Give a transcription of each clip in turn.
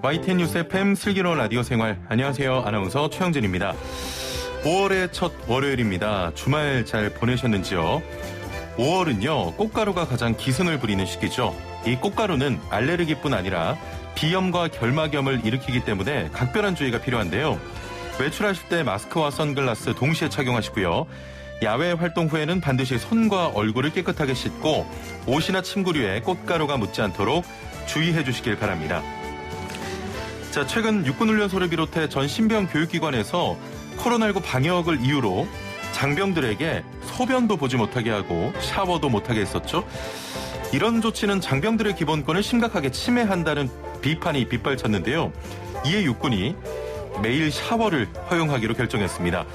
YTN 뉴스 FM 슬기로운 라디오 생활. 안녕하세요. 아나운서 최영진입니다. 5월의 첫 월요일입니다. 주말 잘 보내셨는지요? 5월은요, 꽃가루가 가장 기승을 부리는 시기죠. 이 꽃가루는 알레르기뿐 아니라 비염과 결막염을 일으키기 때문에 각별한 주의가 필요한데요. 외출하실 때 마스크와 선글라스 동시에 착용하시고요. 야외 활동 후에는 반드시 손과 얼굴을 깨끗하게 씻고 옷이나 침구류에 꽃가루가 묻지 않도록 주의해 주시길 바랍니다. 자, 최근 육군훈련소를 비롯해 전 신병 교육기관에서 코로나19 방역을 이유로 장병들에게 소변도 보지 못하게 하고 샤워도 못하게 했었죠. 이런 조치는 장병들의 기본권을 심각하게 침해한다는 비판이 빗발쳤는데요. 이에 육군이 매일 샤워를 허용하기로 결정했습니다.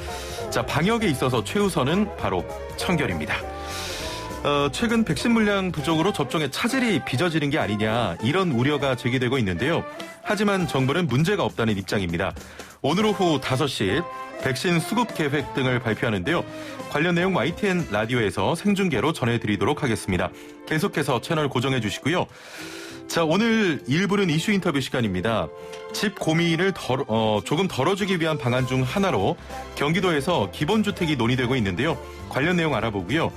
자, 방역에 있어서 최우선은 바로 청결입니다. 최근 백신 물량 부족으로 접종에 차질이 빚어지는 게 아니냐, 이런 우려가 제기되고 있는데요. 하지만 정부는 문제가 없다는 입장입니다. 오늘 오후 5시 백신 수급 계획 등을 발표하는데요. 관련 내용 YTN 라디오에서 생중계로 전해드리도록 하겠습니다. 계속해서 채널 고정해 주시고요. 자, 오늘 1부는 이슈 인터뷰 시간입니다. 집 고민을 조금 덜어주기 위한 방안 중 하나로 경기도에서 기본주택이 논의되고 있는데요. 관련 내용 알아보고요.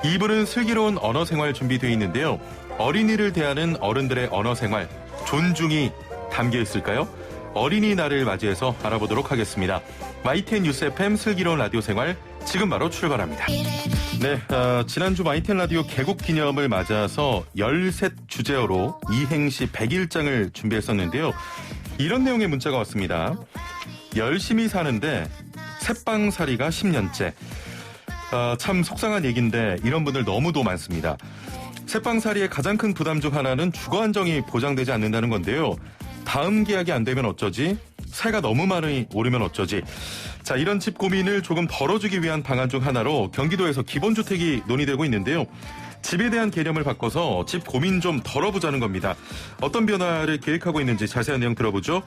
2부는 슬기로운 언어생활 준비되어 있는데요. 어린이를 대하는 어른들의 언어생활, 존중이 담겨 있을까요? 어린이날을 맞이해서 알아보도록 하겠습니다. YTN 뉴스 FM 슬기로운 라디오 생활 지금 바로 출발합니다. 네, 지난주 YTN 라디오 개국 기념을 맞아서 13 주제어로 이행시 100일장을 준비했었는데요. 이런 내용의 문자가 왔습니다. 열심히 사는데 새빵살이가 10년째. 참 속상한 얘기인데 이런 분들 너무도 많습니다. 새빵살이의 가장 큰 부담 중 하나는 주거 안정이 보장되지 않는다는 건데요. 다음 계약이 안 되면 어쩌지? 세가 너무 많이 오르면 어쩌지? 자, 이런 집 고민을 조금 덜어주기 위한 방안 중 하나로 경기도에서 기본주택이 논의되고 있는데요. 집에 대한 개념을 바꿔서 집 고민 좀 덜어보자는 겁니다. 어떤 변화를 계획하고 있는지 자세한 내용 들어보죠.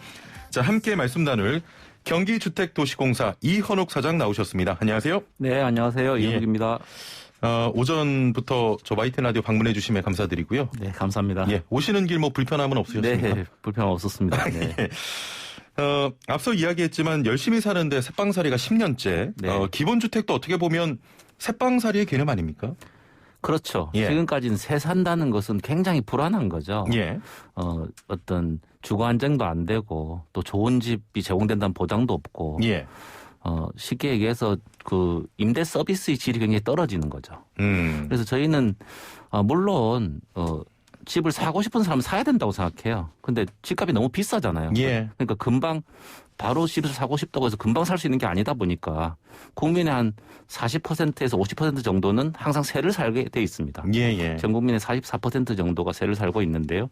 자, 함께 말씀 나눌 경기주택도시공사 이헌옥 사장 나오셨습니다. 안녕하세요. 네, 안녕하세요. 이헌옥입니다. 오전부터 저 YTN 라디오 방문해 주심에 감사드리고요. 네, 감사합니다. 예, 오시는 길 뭐 불편함은 없으셨습니까? 네, 불편 없었습니다. 네. 앞서 이야기했지만 열심히 사는데 새빵살이가 10년째. 네. 기본주택도 어떻게 보면 새빵살이의 개념 아닙니까? 그렇죠. 예. 지금까지는 새 산다는 것은 굉장히 불안한 거죠. 예. 어떤 주거 안정도 안 되고 또 좋은 집이 제공된다는 보장도 없고. 예. 쉽게 얘기해서 그 임대 서비스의 질이 굉장히 떨어지는 거죠. 그래서 저희는 물론 집을 사고 싶은 사람은 사야 된다고 생각해요. 근데 집값이 너무 비싸잖아요. 예. 그러니까 금방 바로 집을 사고 싶다고 해서 금방 살 수 있는 게 아니다 보니까 국민의 한 40%에서 50% 정도는 항상 세를 살게 돼 있습니다. 예. 전 국민의 44% 정도가 세를 살고 있는데요.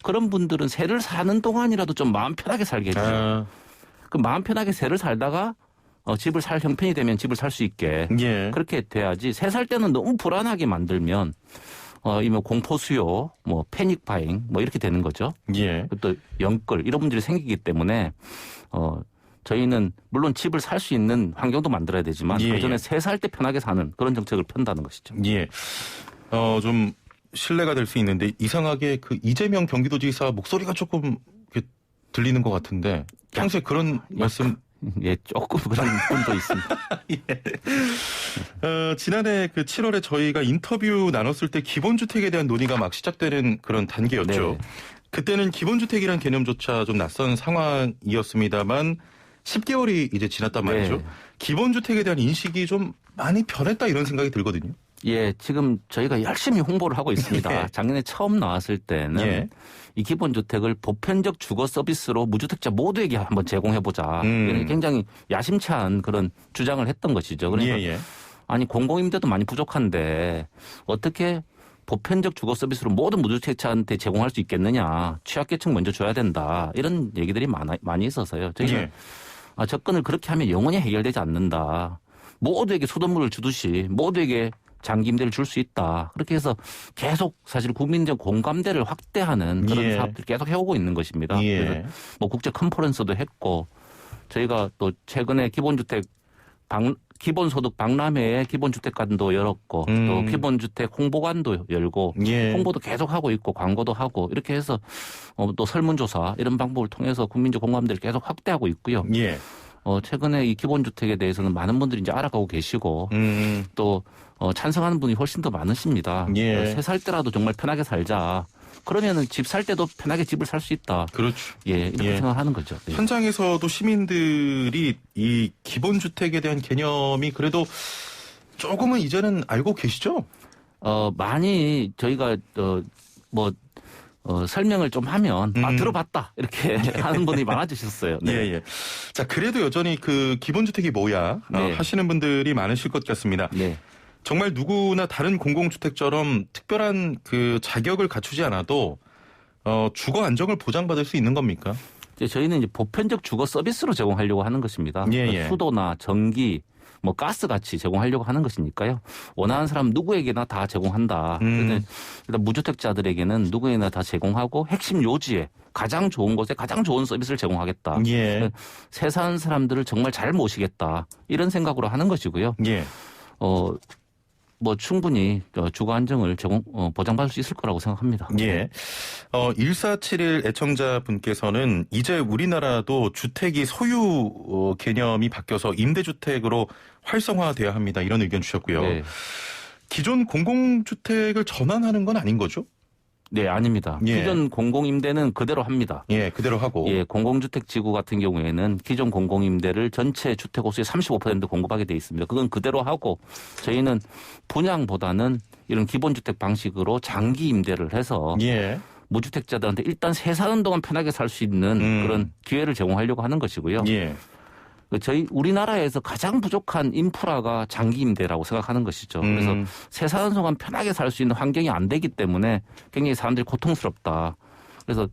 그런 분들은 세를 사는 동안이라도 좀 마음 편하게 살게 해주죠. 그 마음 편하게 세를 살다가 집을 살 형편이 되면 집을 살 수 있게 예. 그렇게 돼야지. 새 살 때는 너무 불안하게 만들면 이면 공포 수요, 뭐 패닉 바잉, 뭐 이렇게 되는 거죠. 예. 또 영끌 이런 문제들이 생기기 때문에 저희는 물론 집을 살 수 있는 환경도 만들어야 되지만 예. 그 전에 새 살 때 편하게 사는 그런 정책을 편다는 것이죠. 예. 좀 신뢰가 될 수 있는데 이상하게 그 이재명 경기도지사 목소리가 조금 들리는 것 같은데 평소에 그런 말씀. 예, 조금 그런 분도 있습니다. 예. 지난해 그 7월에 저희가 인터뷰 나눴을 때 기본주택에 대한 논의가 막 시작되는 그런 단계였죠. 네. 그때는 기본주택이란 개념조차 좀 낯선 상황이었습니다만 10개월이 이제 지났단 말이죠. 네. 기본주택에 대한 인식이 좀 많이 변했다 이런 생각이 들거든요. 예, 지금 저희가 열심히 홍보를 하고 있습니다. 예. 작년에 처음 나왔을 때는 예. 이 기본주택을 보편적 주거 서비스로 무주택자 모두에게 한번 제공해보자. 이런 굉장히 야심찬 그런 주장을 했던 것이죠. 그러니까 예. 아니 공공임대도 많이 부족한데 어떻게 보편적 주거 서비스로 모든 무주택자한테 제공할 수 있겠느냐. 취약계층 먼저 줘야 된다. 이런 얘기들이 많이 있어서요. 저희는 예. 접근을 그렇게 하면 영원히 해결되지 않는다. 모두에게 소득물을 주듯이 모두에게 장기 임대를 줄 수 있다. 그렇게 해서 계속 사실 국민적 공감대를 확대하는 그런 예. 사업들을 계속 해오고 있는 것입니다. 예. 그래서 뭐 국제 컨퍼런스도 했고 저희가 또 최근에 기본소득 박람회에 기본주택관도 열었고 또 기본주택 홍보관도 열고 예. 홍보도 계속하고 있고 광고도 하고 이렇게 해서 또 설문조사 이런 방법을 통해서 국민적 공감대를 계속 확대하고 있고요. 예. 최근에 이 기본주택에 대해서는 많은 분들이 이제 알아가고 계시고 또 찬성하는 분이 훨씬 더 많으십니다. 예. 새 살 때라도 정말 편하게 살자. 그러면은 집 살 때도 편하게 집을 살 수 있다. 그렇죠. 예, 이렇게 예. 생각하는 거죠. 네. 현장에서도 시민들이 이 기본주택에 대한 개념이 그래도 조금은 이제는 알고 계시죠? 많이 저희가 설명을 좀 하면 들어봤다 이렇게 하는 분이 많아지셨어요. 네. 예, 예. 자, 그래도 여전히 그 기본주택이 뭐야 네. 하시는 분들이 많으실 것 같습니다. 네. 정말 누구나 다른 공공주택처럼 특별한 그 자격을 갖추지 않아도 주거 안정을 보장받을 수 있는 겁니까? 이제 저희는 이제 보편적 주거 서비스로 제공하려고 하는 것입니다. 예, 예. 수도나 전기, 가스 같이 제공하려고 하는 것이니까요. 원하는 사람 누구에게나 다 제공한다. 일단 무주택자들에게는 누구에게나 다 제공하고 핵심 요지에 가장 좋은 곳에 가장 좋은 서비스를 제공하겠다. 예. 새 사는 사람들을 정말 잘 모시겠다. 이런 생각으로 하는 것이고요. 예. 충분히 주거 안정을 보장받을 수 있을 거라고 생각합니다. 예. 1471 애청자분께서는 이제 우리나라도 주택이 소유 개념이 바뀌어서 임대주택으로 활성화돼야 합니다. 이런 의견 주셨고요. 네. 기존 공공주택을 전환하는 건 아닌 거죠? 네, 아닙니다. 예. 기존 공공임대는 그대로 합니다. 예, 그대로 하고. 예, 공공주택 지구 같은 경우에는 기존 공공임대를 전체 주택호수의 35% 공급하게 돼 있습니다. 그건 그대로 하고 저희는 분양보다는 이런 기본주택 방식으로 장기 임대를 해서 예. 무주택자들한테 일단 새 사는 동안 편하게 살 수 있는 그런 기회를 제공하려고 하는 것이고요. 예. 저희 우리나라에서 가장 부족한 인프라가 장기 임대라고 생각하는 것이죠. 그래서 새 사는 동안 편하게 살 수 있는 환경이 안 되기 때문에 굉장히 사람들이 고통스럽다. 그래서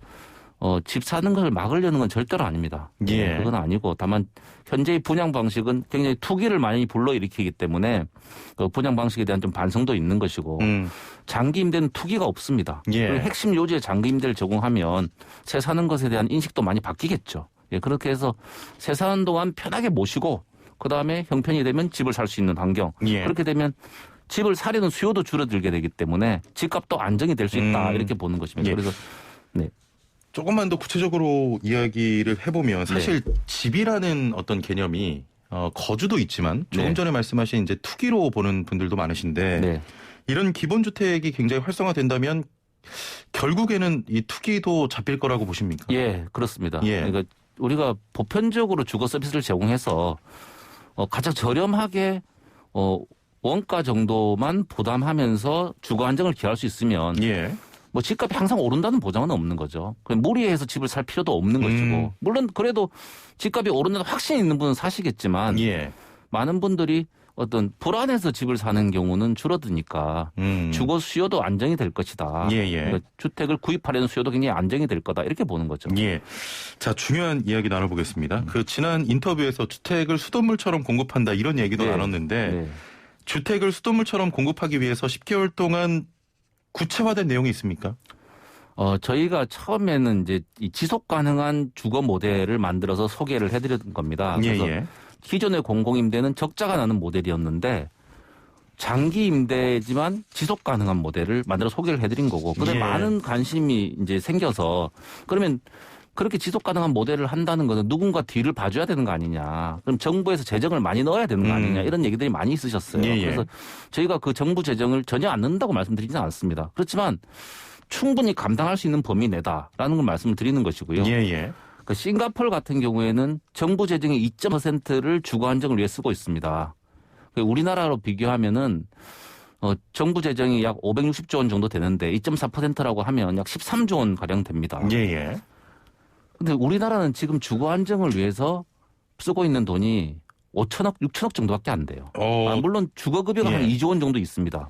집 사는 것을 막으려는 건 절대로 아닙니다. 예. 그건 아니고 다만 현재의 분양 방식은 굉장히 투기를 많이 불러일으키기 때문에 그 분양 방식에 대한 좀 반성도 있는 것이고 장기 임대는 투기가 없습니다. 예. 그리고 핵심 요지에 장기 임대를 제공하면 새 사는 것에 대한 인식도 많이 바뀌겠죠. 예, 그렇게 해서 새 사는 동안 편하게 모시고 그다음에 형편이 되면 집을 살 수 있는 환경. 예. 그렇게 되면 집을 사려는 수요도 줄어들게 되기 때문에 집값도 안정이 될 수 있다. 이렇게 보는 것입니다. 예. 그래서 네. 조금만 더 구체적으로 이야기를 해보면 사실 집이라는 어떤 개념이 거주도 있지만 조금 네. 전에 말씀하신 이제 투기로 보는 분들도 많으신데 네. 이런 기본주택이 굉장히 활성화된다면 결국에는 이 투기도 잡힐 거라고 보십니까? 예, 그렇습니다. 예. 그러니까 우리가 보편적으로 주거 서비스를 제공해서 가장 저렴하게 원가 정도만 부담하면서 주거 안정을 기할 수 있으면 예. 집값이 항상 오른다는 보장은 없는 거죠. 무리해서 집을 살 필요도 없는 것이고 물론 그래도 집값이 오른다는 확신이 있는 분은 사시겠지만 예. 많은 분들이 어떤 불안해서 집을 사는 경우는 줄어드니까 주거 수요도 안정이 될 것이다. 예, 예. 그러니까 주택을 구입하려는 수요도 굉장히 안정이 될 거다. 이렇게 보는 거죠. 예. 자, 중요한 이야기 나눠보겠습니다. 그 지난 인터뷰에서 주택을 수돗물처럼 공급한다 이런 얘기도 네. 나눴는데 네. 주택을 수돗물처럼 공급하기 위해서 10개월 동안 구체화된 내용이 있습니까? 저희가 처음에는 이제 이 지속 가능한 주거 모델을 만들어서 소개를 해드렸던 겁니다. 그래서 예. 기존의 공공임대는 적자가 나는 모델이었는데 장기 임대지만 지속 가능한 모델을 만들어 소개를 해드린 거고, 그다음에 예. 많은 관심이 이제 생겨서 그러면 그렇게 지속 가능한 모델을 한다는 것은 누군가 뒤를 봐줘야 되는 거 아니냐. 그럼 정부에서 재정을 많이 넣어야 되는 거 아니냐. 이런 얘기들이 많이 있으셨어요. 예, 예. 그래서 저희가 그 정부 재정을 전혀 안 넣는다고 말씀드리지는 않습니다. 그렇지만 충분히 감당할 수 있는 범위 내다라는 걸 말씀을 드리는 것이고요. 예. 그 싱가포르 같은 경우에는 정부 재정의 2.5%를 주거 안정을 위해 쓰고 있습니다. 우리나라로 비교하면은 정부 재정이 약 560조 원 정도 되는데 2.4%라고 하면 약 13조 원 가량 됩니다. 예. 근데 우리나라는 지금 주거 안정을 위해서 쓰고 있는 돈이 5천억, 6천억 정도밖에 안 돼요. 물론 주거급여가 예. 한 2조 원 정도 있습니다.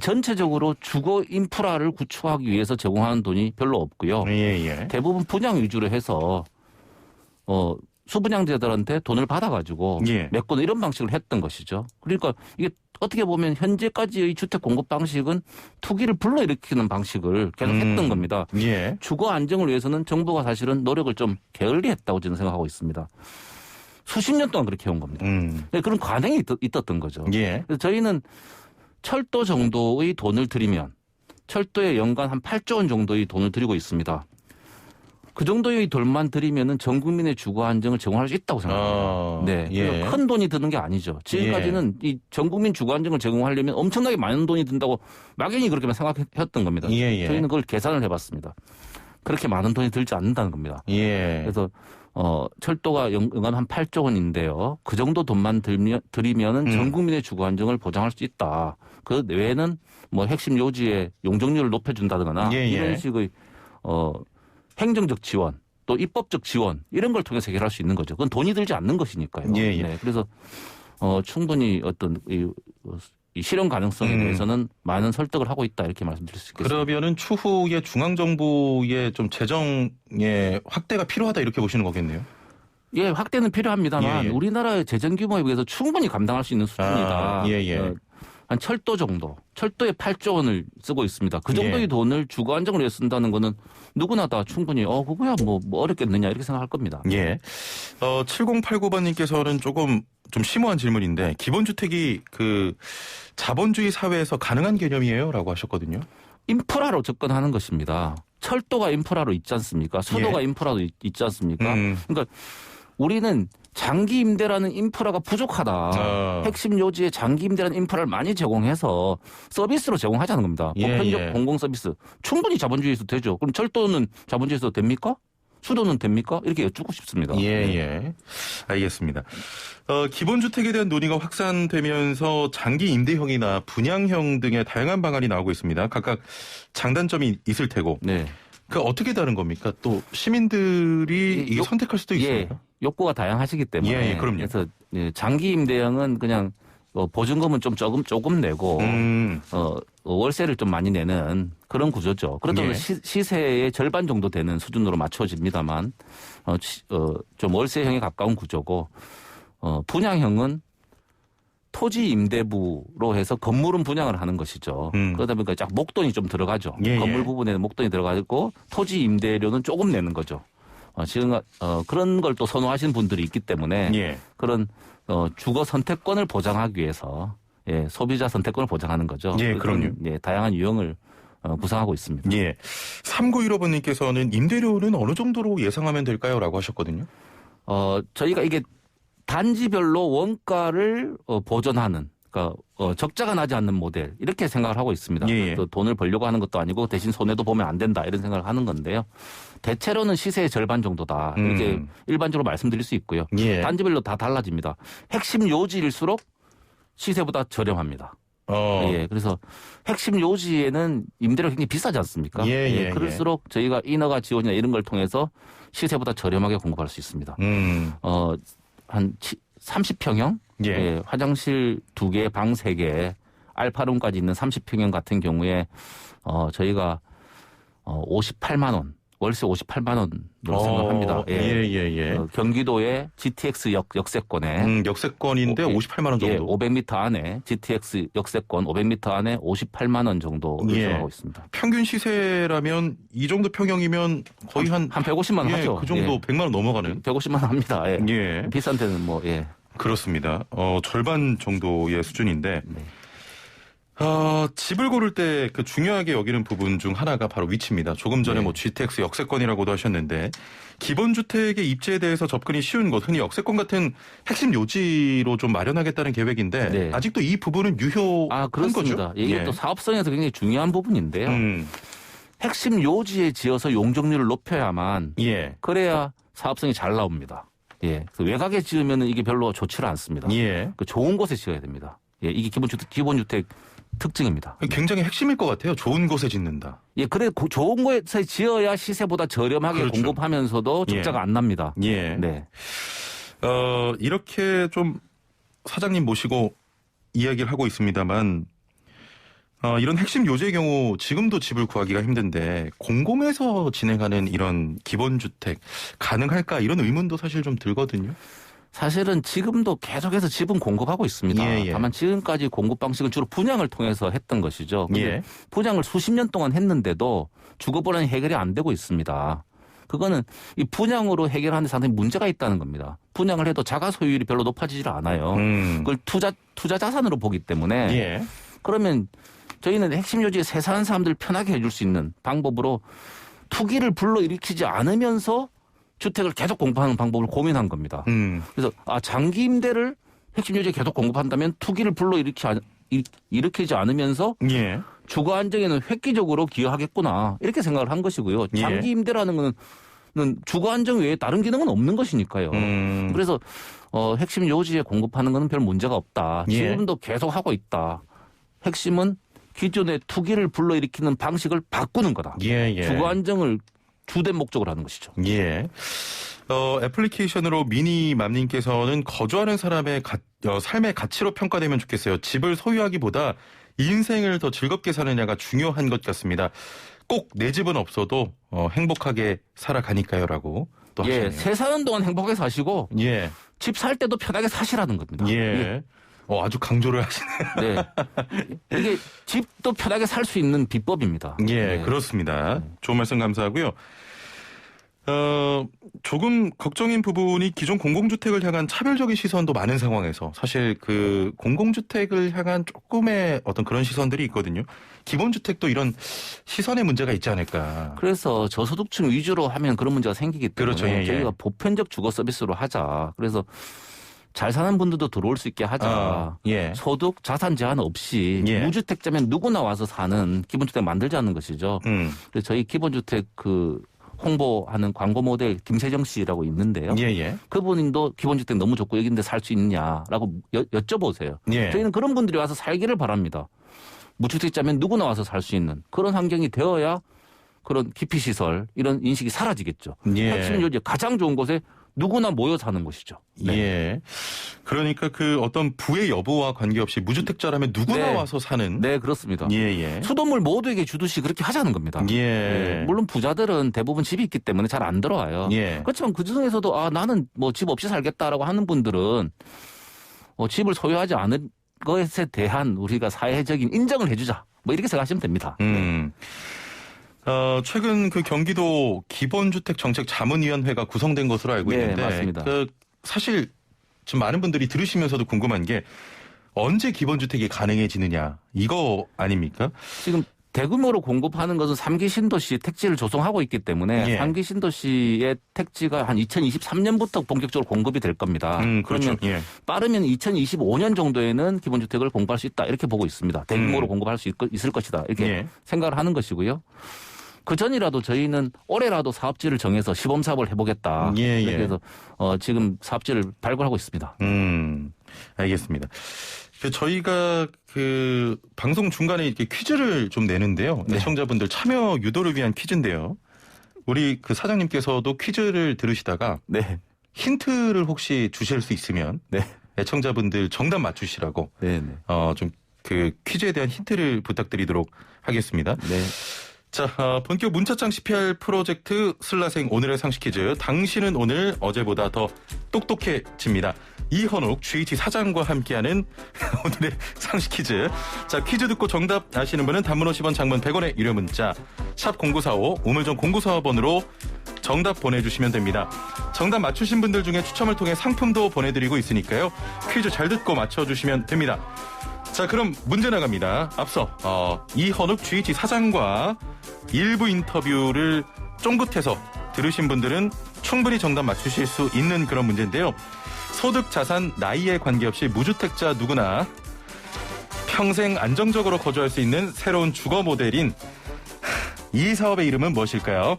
전체적으로 주거 인프라를 구축하기 위해서 제공하는 돈이 별로 없고요. 예. 대부분 분양 위주로 해서 수분양자들한테 돈을 받아가지고 예. 메꾸는 이런 방식을 했던 것이죠. 그러니까 이게 어떻게 보면 현재까지의 주택 공급 방식은 투기를 불러일으키는 방식을 계속 했던 겁니다. 예. 주거 안정을 위해서는 정부가 사실은 노력을 좀 게을리했다고 저는 생각하고 있습니다. 수십 년 동안 그렇게 해온 겁니다. 그런 관행이 있었던 거죠. 예. 그래서 저희는 철도 정도의 돈을 들이면 철도에 연간 한 8조 원 정도의 돈을 들이고 있습니다. 그 정도의 돈만 들이면은 전 국민의 주거 안정을 제공할 수 있다고 생각합니다. 네, 예. 큰 돈이 드는 게 아니죠. 지금까지는 이 전 국민 주거 안정을 제공하려면 엄청나게 많은 돈이 든다고 막연히 그렇게만 생각했던 겁니다. 예. 저희는 그걸 계산을 해봤습니다. 그렇게 많은 돈이 들지 않는다는 겁니다. 예. 그래서 철도가 연간 한 8조 원인데요. 그 정도 돈만 들이면은 전 국민의 주거 안정을 보장할 수 있다. 그 외에는 뭐 핵심 요지의 용적률을 높여준다거나 이런 식의 행정적 지원 또 입법적 지원 이런 걸 통해서 해결할 수 있는 거죠. 그건 돈이 들지 않는 것이니까요. 예. 네, 그래서 충분히 어떤 이 실현 가능성에 대해서는 많은 설득을 하고 있다 이렇게 말씀드릴 수 있겠습니다. 그러면은 추후에 중앙정부의 좀 재정의 확대가 필요하다 이렇게 보시는 거겠네요. 예, 확대는 필요합니다만 우리나라의 재정 규모에 비해서 충분히 감당할 수 있는 수준이다. 한 철도 정도, 철도에 8조 원을 쓰고 있습니다. 그 정도의 돈을 주거 안정을 위해 쓴다는 거는 누구나 다 충분히 그거야 뭐 어렵겠느냐 이렇게 생각할 겁니다. 예. 7089번님께서는 조금 좀 심오한 질문인데 기본주택이 그 자본주의 사회에서 가능한 개념이에요라고 하셨거든요. 인프라로 접근하는 것입니다. 철도가 인프라로 있지 않습니까? 수도가 인프라로 있지 않습니까? 그러니까 우리는 장기 임대라는 인프라가 부족하다. 핵심 요지에 장기 임대라는 인프라를 많이 제공해서 서비스로 제공하자는 겁니다. 보편적 공공 서비스. 충분히 자본주의에서 되죠. 그럼 철도는 자본주의에서 됩니까? 수도는 됩니까? 이렇게 여쭙고 싶습니다. 예. 알겠습니다. 기본주택에 대한 논의가 확산되면서 장기 임대형이나 분양형 등의 다양한 방안이 나오고 있습니다. 각각 장단점이 있을 테고. 네. 그 어떻게 다른 겁니까? 또 시민들이 이게 선택할 수도 있습니다. 욕구가 다양하시기 때문에. 그럼요. 그래서 장기 임대형은 그냥 보증금은 좀 조금 내고 월세를 좀 많이 내는 그런 구조죠. 그렇다고 시세의 절반 정도 되는 수준으로 맞춰집니다만 좀 월세형에 가까운 구조고 분양형은 토지 임대부로 해서 건물은 분양을 하는 것이죠. 그러다 보니까 쫙 목돈이 좀 들어가죠. 건물 부분에는 목돈이 들어가고 토지 임대료는 조금 내는 거죠. 지금 그런 걸 또 선호하시는 분들이 있기 때문에 그런 주거 선택권을 보장하기 위해서 소비자 선택권을 보장하는 거죠. 그럼요. 다양한 유형을 구상하고 있습니다. 3915번님께서는 임대료는 어느 정도로 예상하면 될까요? 라고 하셨거든요. 저희가 이게 단지별로 원가를 보전하는, 그러니까 적자가 나지 않는 모델 이렇게 생각을 하고 있습니다. 또 돈을 벌려고 하는 것도 아니고 대신 손해도 보면 안 된다 이런 생각을 하는 건데요. 대체로는 시세의 절반 정도다 이렇게 일반적으로 말씀드릴 수 있고요. 단지별로 다 달라집니다. 핵심 요지일수록 시세보다 저렴합니다. 그래서 핵심 요지에는 임대료가 굉장히 비싸지 않습니까? 그럴수록 저희가 인허가 지원이나 이런 걸 통해서 시세보다 저렴하게 공급할 수 있습니다. 한 30평형, 화장실 2개, 방 3개, 알파룸까지 있는 30평형 같은 경우에 저희가 58만 원, 월세 58만 원으로 생각합니다. 경기도의 GTX 역세권에 역세권인데 58만 원 정도. 500m 안에 GTX 역세권 500m 안에 58만 원 정도를 생각하고 있습니다. 평균 시세라면 이 정도 평형이면 거의 한 150만 원 하죠. 그 정도 100만 원 넘어가는. 150만 원 합니다. 비싼 데는 그렇습니다. 절반 정도의 수준인데. 집을 고를 때 그 중요하게 여기는 부분 중 하나가 바로 위치입니다. 조금 전에 GTX 역세권이라고도 하셨는데 기본주택의 입지에 대해서 접근이 쉬운 곳, 흔히 역세권 같은 핵심 요지로 좀 마련하겠다는 계획인데 아직도 이 부분은 유효한 그렇습니다. 거죠? 이게 또 사업성에서 굉장히 중요한 부분인데요. 핵심 요지에 지어서 용적률을 높여야만 그래야 사업성이 잘 나옵니다. 외곽에 지으면 이게 별로 좋지를 않습니다. 그 좋은 곳에 지어야 됩니다. 이게 기본주택 특징입니다. 굉장히 핵심일 것 같아요. 좋은 곳에 짓는다. 그래 좋은 곳에 지어야 시세보다 저렴하게 공급하면서도 적자가 안 납니다. 이렇게 좀 사장님 모시고 이야기를 하고 있습니다만 이런 핵심 요지의 경우 지금도 집을 구하기가 힘든데 공공에서 진행하는 이런 기본주택 가능할까 이런 의문도 사실 좀 들거든요. 사실은 지금도 계속해서 집은 공급하고 있습니다. 다만 지금까지 공급 방식은 주로 분양을 통해서 했던 것이죠. 분양을 수십 년 동안 했는데도 주거 불안이 해결이 안 되고 있습니다. 그거는 이 분양으로 해결하는 데 상당히 문제가 있다는 겁니다. 분양을 해도 자가 소유율이 별로 높아지질 않아요. 그걸 투자 자산으로 보기 때문에 예. 그러면 저희는 핵심 요지에 세사하는 사람들 편하게 해줄 수 있는 방법으로 투기를 불러일으키지 않으면서 주택을 계속 공급하는 방법을 고민한 겁니다. 그래서 장기 임대를 핵심 요지에 계속 공급한다면 투기를 불러일으키지 않으면서 예. 주거 안정에는 획기적으로 기여하겠구나 이렇게 생각을 한 것이고요. 장기 임대라는 거는 주거 안정 외에 다른 기능은 없는 것이니까요. 그래서 핵심 요지에 공급하는 것은 별 문제가 없다. 지금도 계속 하고 있다. 핵심은 기존의 투기를 불러일으키는 방식을 바꾸는 거다. 주거 안정을 주된 목적으로 하는 것이죠. 예. 애플리케이션으로 미니맘님께서는 거주하는 사람의 삶의 가치로 평가되면 좋겠어요. 집을 소유하기보다 인생을 더 즐겁게 사느냐가 중요한 것 같습니다. 꼭 내 집은 없어도 행복하게 살아가니까요라고 또 하시네요. 새 사는 동안 행복하게 사시고 집 살 때도 편하게 사시라는 겁니다. 아주 강조를 하시네요. 네. 이게 집도 편하게 살 수 있는 비법입니다. 그렇습니다. 좋은 말씀 감사하고요. 조금 걱정인 부분이 기존 공공주택을 향한 차별적인 시선도 많은 상황에서 사실 그 공공주택을 향한 조금의 어떤 그런 시선들이 있거든요. 기본주택도 이런 시선의 문제가 있지 않을까. 그래서 저소득층 위주로 하면 그런 문제가 생기기 때문에 저희가 보편적 주거 서비스로 하자. 그래서 잘 사는 분들도 들어올 수 있게 하자. 소득, 자산 제한 없이 무주택자면 누구나 와서 사는 기본주택 만들자는 것이죠. 그래서 저희 기본주택 홍보하는 광고 모델 김세정 씨라고 있는데요. 그분도 기본주택 너무 좋고 여기인데 살 수 있냐라고 여쭤보세요. 저희는 그런 분들이 와서 살기를 바랍니다. 무주택자면 누구나 와서 살 수 있는 그런 환경이 되어야 그런 기피시설 이런 인식이 사라지겠죠. 핵심 요지 가장 좋은 곳에 누구나 모여 사는 것이죠. 그러니까 그 어떤 부의 여부와 관계없이 무주택자라면 누구나 와서 사는. 네, 그렇습니다. 수돗물 모두에게 주듯이 그렇게 하자는 겁니다. 물론 부자들은 대부분 집이 있기 때문에 잘 안 들어와요. 그렇지만 그중에서도 나는 뭐 집 없이 살겠다라고 하는 분들은 집을 소유하지 않은 것에 대한 우리가 사회적인 인정을 해주자. 뭐 이렇게 생각하시면 됩니다. 최근 그 경기도 기본주택정책자문위원회가 구성된 것으로 알고 있는데 맞습니다. 사실 좀 많은 분들이 들으시면서도 궁금한 게 언제 기본주택이 가능해지느냐 이거 아닙니까? 지금 대규모로 공급하는 것은 3기 신도시 택지를 조성하고 있기 때문에 3기 신도시의 택지가 한 2023년부터 본격적으로 공급이 될 겁니다. 그렇죠. 그러면 빠르면 2025년 정도에는 기본주택을 공급할 수 있다 이렇게 보고 있습니다. 대규모로 공급할 수 있을 것이다 이렇게 생각을 하는 것이고요. 그 전이라도 저희는 올해라도 사업지를 정해서 시범사업을 해보겠다. 그래서 지금 사업지를 발굴하고 있습니다. 알겠습니다. 저희가 그 방송 중간에 이렇게 퀴즈를 좀 내는데요. 시청자분들 참여 유도를 위한 퀴즈인데요. 우리 그 사장님께서도 퀴즈를 들으시다가 힌트를 혹시 주실 수 있으면 애청자분들 정답 맞추시라고 좀 그 퀴즈에 대한 힌트를 부탁드리도록 하겠습니다. 자, 본격 문자창 CPR 프로젝트 슬라생 오늘의 상식 퀴즈. 당신은 오늘 어제보다 더 똑똑해집니다. 이현욱 GH 사장과 함께하는 오늘의 상식 퀴즈. 자, 퀴즈 듣고 정답 아시는 분은 단문 50원, 장문 100원의 유료 문자 샵 0945 우물정 0945번으로 정답 보내주시면 됩니다. 정답 맞추신 분들 중에 추첨을 통해 상품도 보내드리고 있으니까요. 퀴즈 잘 듣고 맞춰주시면 됩니다. 자, 그럼 문제 나갑니다. 앞서 이현욱 GH 사장과 일부 인터뷰를 쫑긋해서 들으신 분들은 충분히 정답 맞추실 수 있는 그런 문제인데요. 소득, 자산, 나이에 관계없이 무주택자 누구나 평생 안정적으로 거주할 수 있는 새로운 주거 모델인 이 사업의 이름은 무엇일까요?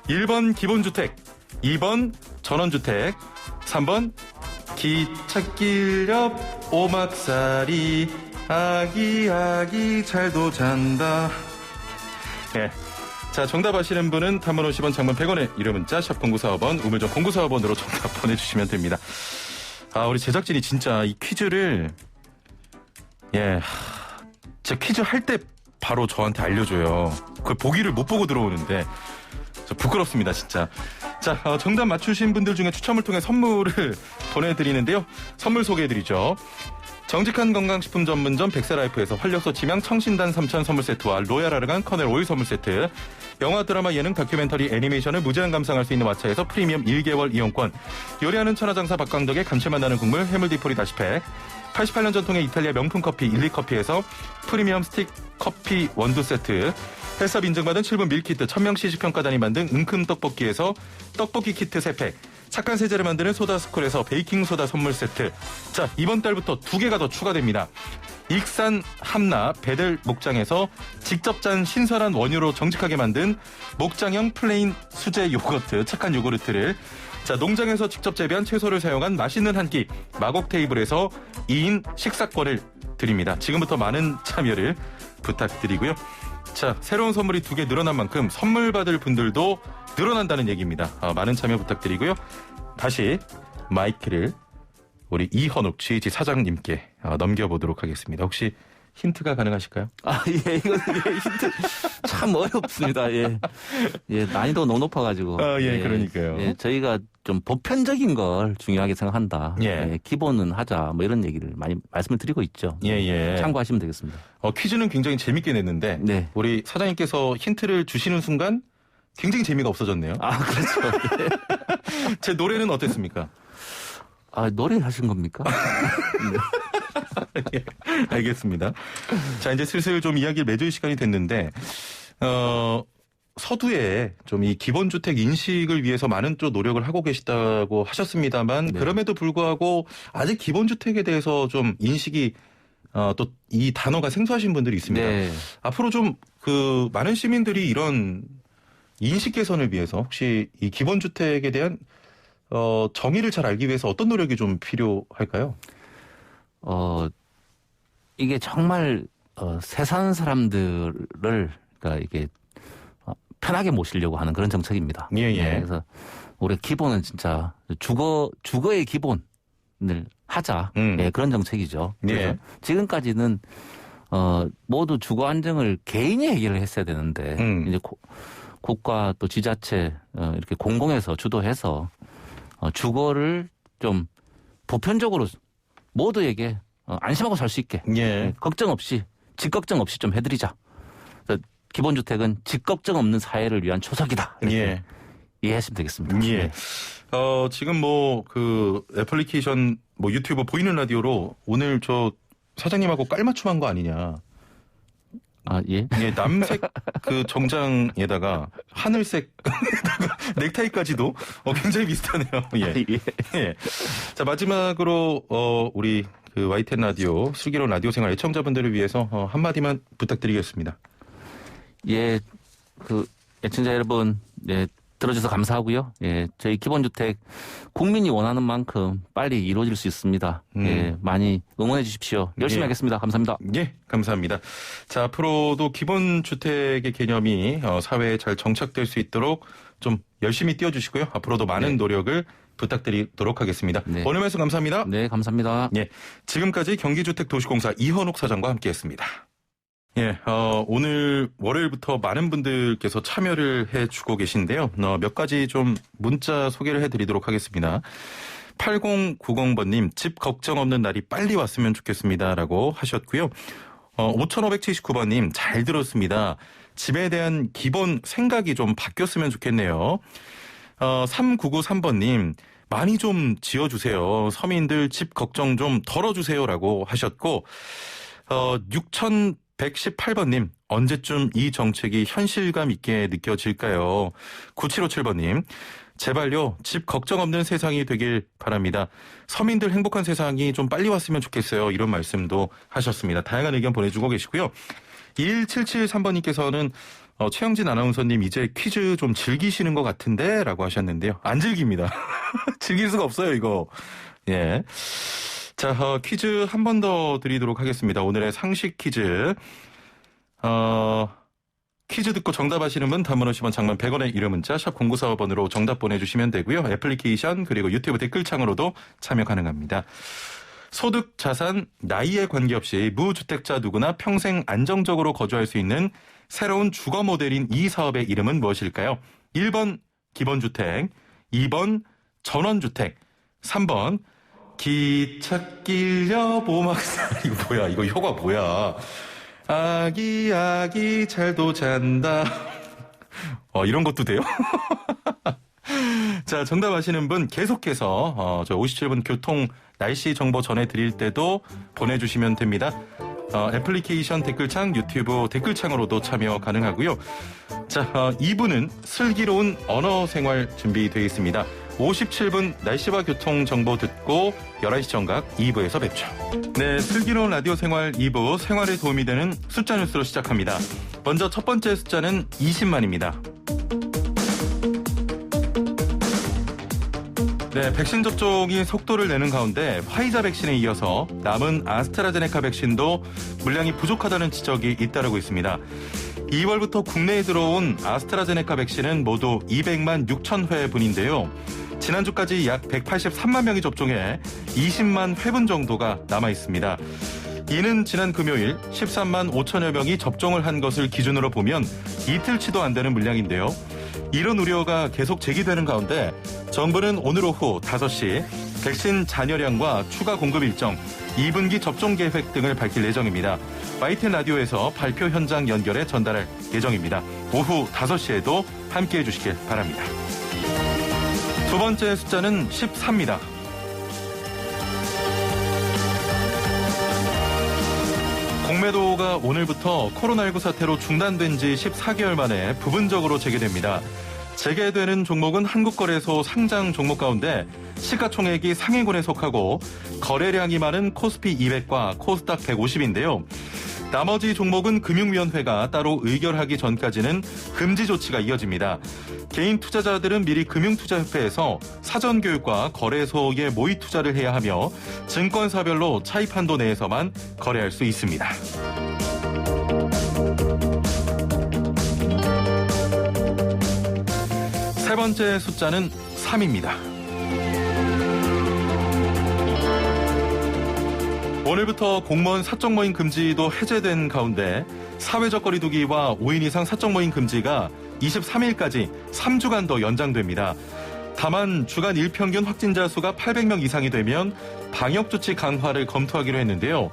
1번 기본주택, 2번 전원주택, 3번 기찻길 옆 오막살이 아기 잘도 잔다. 자, 정답 아시는 분은 단문 50원, 장문 100원의 유료 문자 샵 0945번 우물정 0945번으로 정답 보내주시면 됩니다. 우리 제작진이 진짜 이 퀴즈를 진짜 퀴즈 할 때 바로 저한테 알려줘요. 그 보기를 못 보고 들어오는데 부끄럽습니다, 진짜. 자, 정답 맞추신 분들 중에 추첨을 통해 선물을 보내드리는데요. 선물 소개해드리죠. 정직한 건강식품 전문점 백세라이프에서 활력소 지명 청신단 3천 선물 세트와 로얄 아르간 커넬 오일 선물 세트, 영화, 드라마, 예능, 다큐멘터리, 애니메이션을 무제한 감상할 수 있는 왓챠에서 프리미엄 1개월 이용권, 요리하는 천하장사 박광덕의 감칠맛 나는 국물 해물 디포리 다시팩, 88년 전통의 이탈리아 명품 커피 일리커피에서 프리미엄 스틱 커피 원두 세트, 헬스업 인증받은 7분 밀키트, 1000명 시식평가단이 만든 은큼 떡볶이에서 떡볶이 키트 3팩, 착한 세제를 만드는 소다스쿨에서 베이킹소다 선물 세트. 자, 이번 달부터 2개가 더 추가됩니다. 익산 함나 베델 목장에서 직접 짠 신선한 원유로 정직하게 만든 목장형 플레인 수제 요거트, 착한 요구르트를, 자, 농장에서 직접 재배한 채소를 사용한 맛있는 한 끼 마곡 테이블에서 2인 식사권을 드립니다. 지금부터 많은 참여를 부탁드리고요. 자, 새로운 선물이 2개 늘어난 만큼 선물 받을 분들도 늘어난다는 얘기입니다. 많은 참여 부탁드리고요. 다시 마이크를 우리 이현욱 GH 사장님께 넘겨보도록 하겠습니다. 혹시 힌트가 가능하실까요? 예, 이거 힌트 참 어렵습니다. 예, 난이도 너무 높아가지고. 그러니까요. 예, 저희가 좀 보편적인 걸 중요하게 생각한다. 예, 기본은 하자. 뭐 이런 얘기를 많이 말씀을 드리고 있죠. 참고하시면 되겠습니다. 퀴즈는 굉장히 재밌게 냈는데, 네. 우리 사장님께서 힌트를 주시는 순간 굉장히 재미가 없어졌네요. 그렇죠. 예. 제 노래는 어땠습니까? 노래 하신 겁니까? 예, 알겠습니다. 자, 이제 슬슬 좀 이야기를 맺을 시간이 됐는데, 서두에 좀 이 기본주택 인식을 위해서 많은 또 노력을 하고 계시다고 하셨습니다만, 네. 그럼에도 불구하고 아직 기본주택에 대해서 좀 인식이, 또 이 단어가 생소하신 분들이 있습니다. 네. 앞으로 좀 많은 시민들이 이런 인식 개선을 위해서 혹시 이 기본주택에 대한 정의를 잘 알기 위해서 어떤 노력이 좀 필요할까요? 이게 정말 새 사는 사람들을 그러니까 이게 편하게 모시려고 하는 그런 정책입니다. 예. 네, 그래서 우리 기본은 진짜 주거의 기본을 하자. 예, 그런 정책이죠. 그래서 지금까지는 모두 주거 안정을 개인이 해결을 했어야 되는데 이제 국가 또 지자체 이렇게 공공에서 주도해서 주거를 좀 보편적으로 모두에게 안심하고 살 수 있게 걱정 없이 집 걱정 없이 좀 해드리자. 기본주택은 집 걱정 없는 사회를 위한 초석이다. 이렇게 이해하시면 되겠습니다. 예. 지금 애플리케이션 유튜브 보이는 라디오로 오늘 저 사장님하고 깔맞춤한 거 아니냐. 예? 예, 남색 정장에다가 하늘색 넥타이까지도 굉장히 비슷하네요. 예. 자, 마지막으로 우리 YTN 라디오 슬기로운 라디오 생활 애청자분들을 위해서 한마디만 부탁드리겠습니다. 예, 애청자 여러분, 들어주셔서 감사하고요. 예, 저희 기본주택 국민이 원하는 만큼 빨리 이루어질 수 있습니다. 예, 많이 응원해 주십시오. 열심히 하겠습니다. 감사합니다. 예, 감사합니다. 자, 앞으로도 기본주택의 개념이 사회에 잘 정착될 수 있도록 좀 열심히 띄워주시고요. 앞으로도 많은 노력을 부탁드리도록 하겠습니다. 오늘 말씀 감사합니다. 네, 감사합니다. 예, 지금까지 경기주택도시공사 이현욱 사장과 함께했습니다. 예, 오늘 월요일부터 많은 분들께서 참여를 해주고 계신데요. 몇 가지 좀 문자 소개를 해드리도록 하겠습니다. 8090번님, 집 걱정 없는 날이 빨리 왔으면 좋겠습니다. 라고 하셨고요. 5579번님, 잘 들었습니다. 집에 대한 기본 생각이 좀 바뀌었으면 좋겠네요. 3993번님, 많이 좀 지어주세요. 서민들 집 걱정 좀 덜어주세요. 라고 하셨고, 6118번님, 언제쯤 이 정책이 현실감 있게 느껴질까요? 9757번님, 제발요, 집 걱정 없는 세상이 되길 바랍니다. 서민들 행복한 세상이 좀 빨리 왔으면 좋겠어요. 이런 말씀도 하셨습니다. 다양한 의견 보내주고 계시고요. 1773번님께서는 최영진 아나운서님 이제 퀴즈 좀 즐기시는 것 같은데? 라고 하셨는데요. 안 즐깁니다. 즐길 수가 없어요, 이거. 예. 자, 퀴즈 한 번 더 드리도록 하겠습니다. 오늘의 상식 퀴즈. 퀴즈 듣고 정답하시는 분 단문 50원, 장문 100원의 유료 문자 샵 0945번으로 정답 보내주시면 되고요. 애플리케이션 그리고 유튜브 댓글창으로도 참여 가능합니다. 소득, 자산, 나이에 관계없이 무주택자 누구나 평생 안정적으로 거주할 수 있는 새로운 주거 모델인 이 사업의 이름은 무엇일까요? 1번 기본주택, 2번 전원주택, 3번 기찻길 여보막살. 이거 뭐야? 이거 효과 뭐야? 아기 잘도 잔다. 이런 것도 돼요? 자, 정답 아시는 분 계속해서 저 57분 교통 날씨 정보 전해드릴 때도 보내주시면 됩니다. 애플리케이션 댓글창, 유튜브 댓글창으로도 참여 가능하고요. 자, 2부는 슬기로운 언어생활 준비되어 있습니다. 57분 날씨와 교통 정보 듣고 11시 정각 2부에서 뵙죠. 네, 슬기로운 라디오 생활 2부 생활에 도움이 되는 숫자 뉴스로 시작합니다. 먼저 첫 번째 숫자는 20만입니다. 네, 백신 접종이 속도를 내는 가운데 화이자 백신에 이어서 남은 아스트라제네카 백신도 물량이 부족하다는 지적이 잇따르고 있습니다. 2월부터 국내에 들어온 아스트라제네카 백신은 모두 200만 6천 회분인데요. 지난주까지 약 183만 명이 접종해 20만 회분 정도가 남아 있습니다. 이는 지난 금요일 13만 5천여 명이 접종을 한 것을 기준으로 보면 이틀치도 안 되는 물량인데요. 이런 우려가 계속 제기되는 가운데 정부는 오늘 오후 5시 백신 잔여량과 추가 공급 일정, 2분기 접종 계획 등을 밝힐 예정입니다. YTN 라디오에서 발표 현장 연결해 전달할 예정입니다. 오후 5시에도 함께해 주시길 바랍니다. 두 번째 숫자는 14입니다. 공매도가 오늘부터 코로나19 사태로 중단된 지 14개월 만에 부분적으로 재개됩니다. 재개되는 종목은 한국거래소 상장 종목 가운데 시가총액이 상위군에 속하고 거래량이 많은 코스피 200과 코스닥 150인데요. 나머지 종목은 금융위원회가 따로 의결하기 전까지는 금지 조치가 이어집니다. 개인 투자자들은 미리 금융투자협회에서 사전교육과 거래소에 모의 투자를 해야 하며 증권사별로 차입한도 내에서만 거래할 수 있습니다. 세 번째 숫자는 3입니다. 오늘부터 공무원 사적 모임 금지도 해제된 가운데 사회적 거리 두기와 5인 이상 사적 모임 금지가 23일까지 3주간 더 연장됩니다. 다만 주간 일평균 확진자 수가 800명 이상이 되면 방역조치 강화를 검토하기로 했는데요.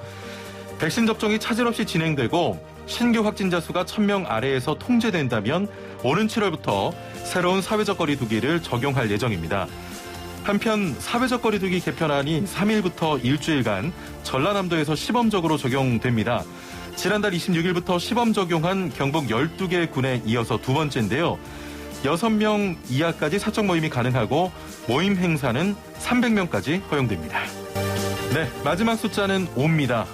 백신 접종이 차질 없이 진행되고 신규 확진자 수가 1000명 아래에서 통제된다면 오는 7월부터 새로운 사회적 거리 두기를 적용할 예정입니다. 한편 사회적 거리 두기 개편안이 3일부터 일주일간 전라남도에서 시범적으로 적용됩니다. 지난달 26일부터 시범 적용한 경북 12개 군에 이어서 두 번째인데요. 6명 이하까지 사적 모임이 가능하고 모임 행사는 300명까지 허용됩니다. 네, 마지막 숫자는 5입니다.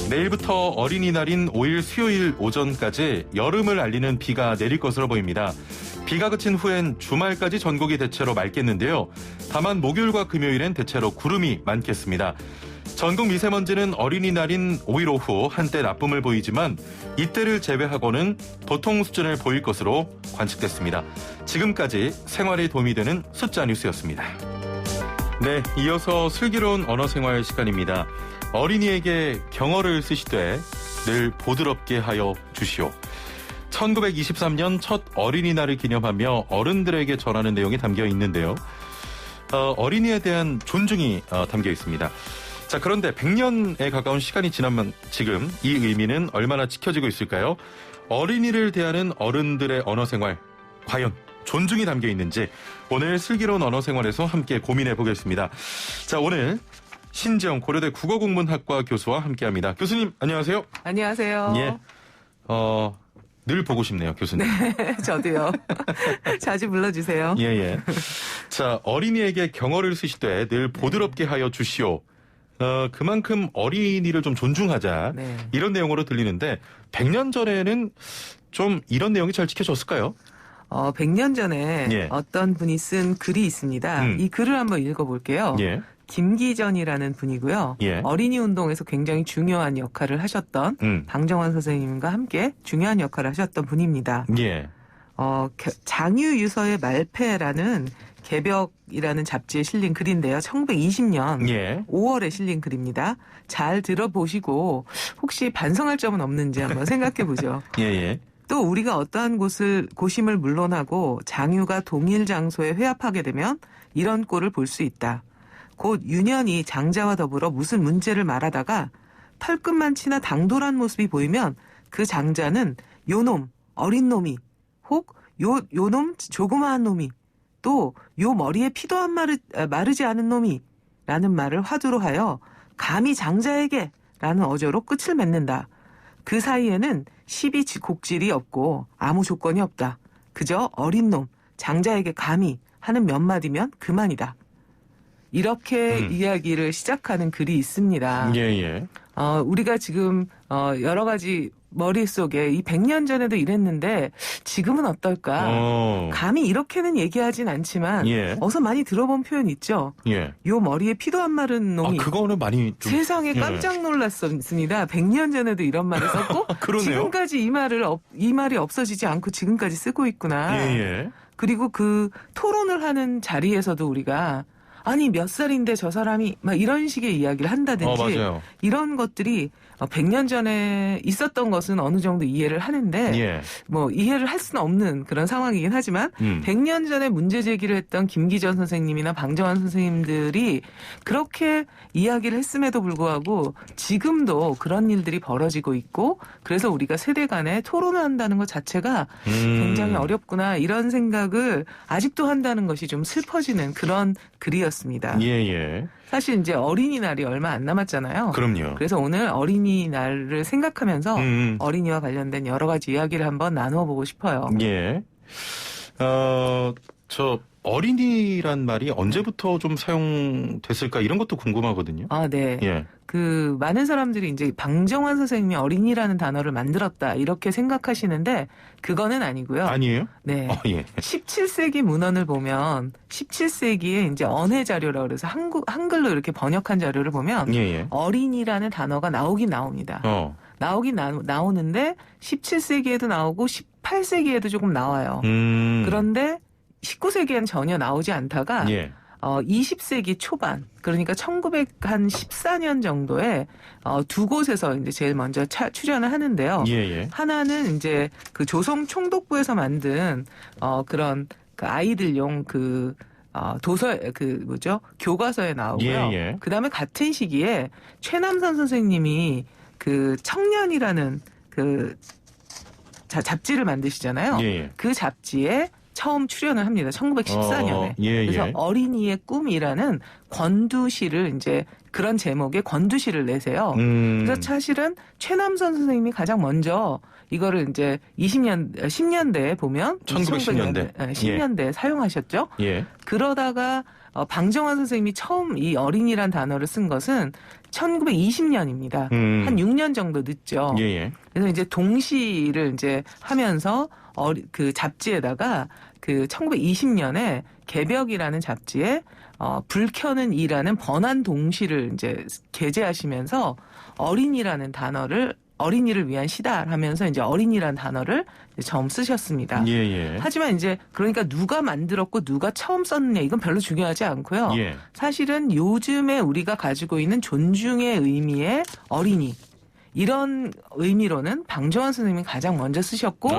내일부터 어린이날인 5일 수요일 오전까지 여름을 알리는 비가 내릴 것으로 보입니다. 비가 그친 후엔 주말까지 전국이 대체로 맑겠는데요. 다만 목요일과 금요일엔 대체로 구름이 많겠습니다. 전국 미세먼지는 어린이날인 5일 오후 한때 나쁨을 보이지만 이때를 제외하고는 보통 수준을 보일 것으로 관측됐습니다. 지금까지 생활에 도움이 되는 숫자 뉴스였습니다. 네, 이어서 슬기로운 언어생활 시간입니다. 어린이에게 경어를 쓰시되 늘 보드럽게 하여 주시오. 1923년 첫 어린이날을 기념하며 어른들에게 전하는 내용이 담겨 있는데요. 어린이에 대한 존중이 담겨 있습니다. 자, 그런데 100년에 가까운 시간이 지나면 지금 이 의미는 얼마나 지켜지고 있을까요? 어린이를 대하는 어른들의 언어생활, 과연 존중이 담겨 있는지 오늘 슬기로운 언어생활에서 함께 고민해 보겠습니다. 자, 오늘 신지영 고려대 국어국문학과 교수와 함께합니다. 교수님, 안녕하세요. 안녕하세요. 예, 늘 보고 싶네요, 교수님. 네, 저도요. 자주 불러주세요. 예. 자, 어린이에게 경어를 쓰시되 늘 보드럽게 하여 주시오. 그만큼 어린이를 좀 존중하자. 네. 이런 내용으로 들리는데 100년 전에는 좀 이런 내용이 잘 지켜졌을까요? 100년 전에 예. 어떤 분이 쓴 글이 있습니다. 이 글을 한번 읽어볼게요. 예. 김기전이라는 분이고요. 예. 어린이 운동에서 굉장히 중요한 역할을 하셨던 방정환 선생님과 함께 중요한 역할을 하셨던 분입니다. 예. 장유유서의 말패라는 개벽이라는 잡지에 실린 글인데요. 1920년 예. 5월에 실린 글입니다. 잘 들어보시고 혹시 반성할 점은 없는지 한번 생각해 보죠. 예. 또 우리가 어떠한 고심을 물론하고 장유가 동일 장소에 회합하게 되면 이런 꼴을 볼 수 있다. 곧 유년이 장자와 더불어 무슨 문제를 말하다가 털끝만치나 당돌한 모습이 보이면 그 장자는 요놈, 어린 놈이, 혹 요놈, 조그마한 놈이, 또 요 머리에 피도 안 마르지 않은 놈이 라는 말을 화두로 하여 감히 장자에게 라는 어조로 끝을 맺는다. 그 사이에는 시비 곡질이 없고 아무 조건이 없다. 그저 어린 놈, 장자에게 감히 하는 몇 마디면 그만이다. 이렇게 이야기를 시작하는 글이 있습니다. 예. 우리가 지금 여러 가지 머릿속에 이 100년 전에도 이랬는데 지금은 어떨까? 감히 이렇게는 얘기하진 않지만 어서 많이 들어본 표현 있죠? 요 머리에 피도 안 마른 놈이. 그거는 많이 좀... 세상에 깜짝 놀랐습니다. 100년 전에도 이런 말을 썼고 지금까지 이 말이 없어지지 않고 지금까지 쓰고 있구나. 그리고 그 토론을 하는 자리에서도 우리가 아니 몇 살인데 저 사람이 막 이런 식의 이야기를 한다든지 이런 것들이 100년 전에 있었던 것은 어느 정도 이해를 하는데 뭐 이해를 할 수는 없는 그런 상황이긴 하지만 100년 전에 문제 제기를 했던 김기전 선생님이나 방정환 선생님들이 그렇게 이야기를 했음에도 불구하고 지금도 그런 일들이 벌어지고 있고 그래서 우리가 세대 간에 토론을 한다는 것 자체가 굉장히 어렵구나 이런 생각을 아직도 한다는 것이 좀 슬퍼지는 그런 글이었습니다. 사실 이제 어린이날이 얼마 안 남았잖아요. 그럼요. 그래서 오늘 어린이날을 생각하면서 어린이와 관련된 여러 가지 이야기를 한번 나누어 보고 싶어요. 저 어린이란 말이 언제부터 좀 사용됐을까 이런 것도 궁금하거든요. 네. 그 많은 사람들이 이제 방정환 선생님이 어린이라는 단어를 만들었다 이렇게 생각하시는데 그거는 아니고요. 아니에요? 네. 17세기 문헌을 보면 17세기에 이제 언해 자료라고 그래서 한글로 이렇게 번역한 자료를 보면 어린이라는 단어가 나오긴 나옵니다. 나오긴 나오는데 17세기에도 나오고 18세기에도 조금 나와요. 그런데 19세기에는 전혀 나오지 않다가 20세기 초반 그러니까 1914년 정도에 두 곳에서 이제 제일 먼저 출연을 하는데요. 하나는 이제 그 조선 총독부에서 만든 그런 그 아이들용 그 도서 교과서에 나오고요. 그다음에 같은 시기에 최남선 선생님이 그 청년이라는 그 잡지를 만드시잖아요. 그 잡지에 처음 출연을 합니다. 1914년에. 그래서 어린이의 꿈이라는 권두시를 이제 그런 제목의 권두시를 내세요. 그래서 사실은 최남선 선생님이 가장 먼저 이거를 이제 10년대에 보면 1910년대 10년대에 사용하셨죠. 그러다가 방정환 선생님이 처음 이 어린이란 단어를 쓴 것은 1920년입니다. 한 6년 정도 늦죠. 그래서 이제 동시를 이제 하면서 그 잡지에다가 그 1920년에 개벽이라는 잡지에 불 켜는 이라는 번안 동시를 이제 게재하시면서 어린이라는 단어를 어린이를 위한 시다 하면서 이제 어린이라는 단어를 처음 쓰셨습니다. 하지만 이제 그러니까 누가 만들었고 누가 처음 썼느냐 이건 별로 중요하지 않고요. 사실은 요즘에 우리가 가지고 있는 존중의 의미의 어린이 이런 의미로는 방정환 선생님이 가장 먼저 쓰셨고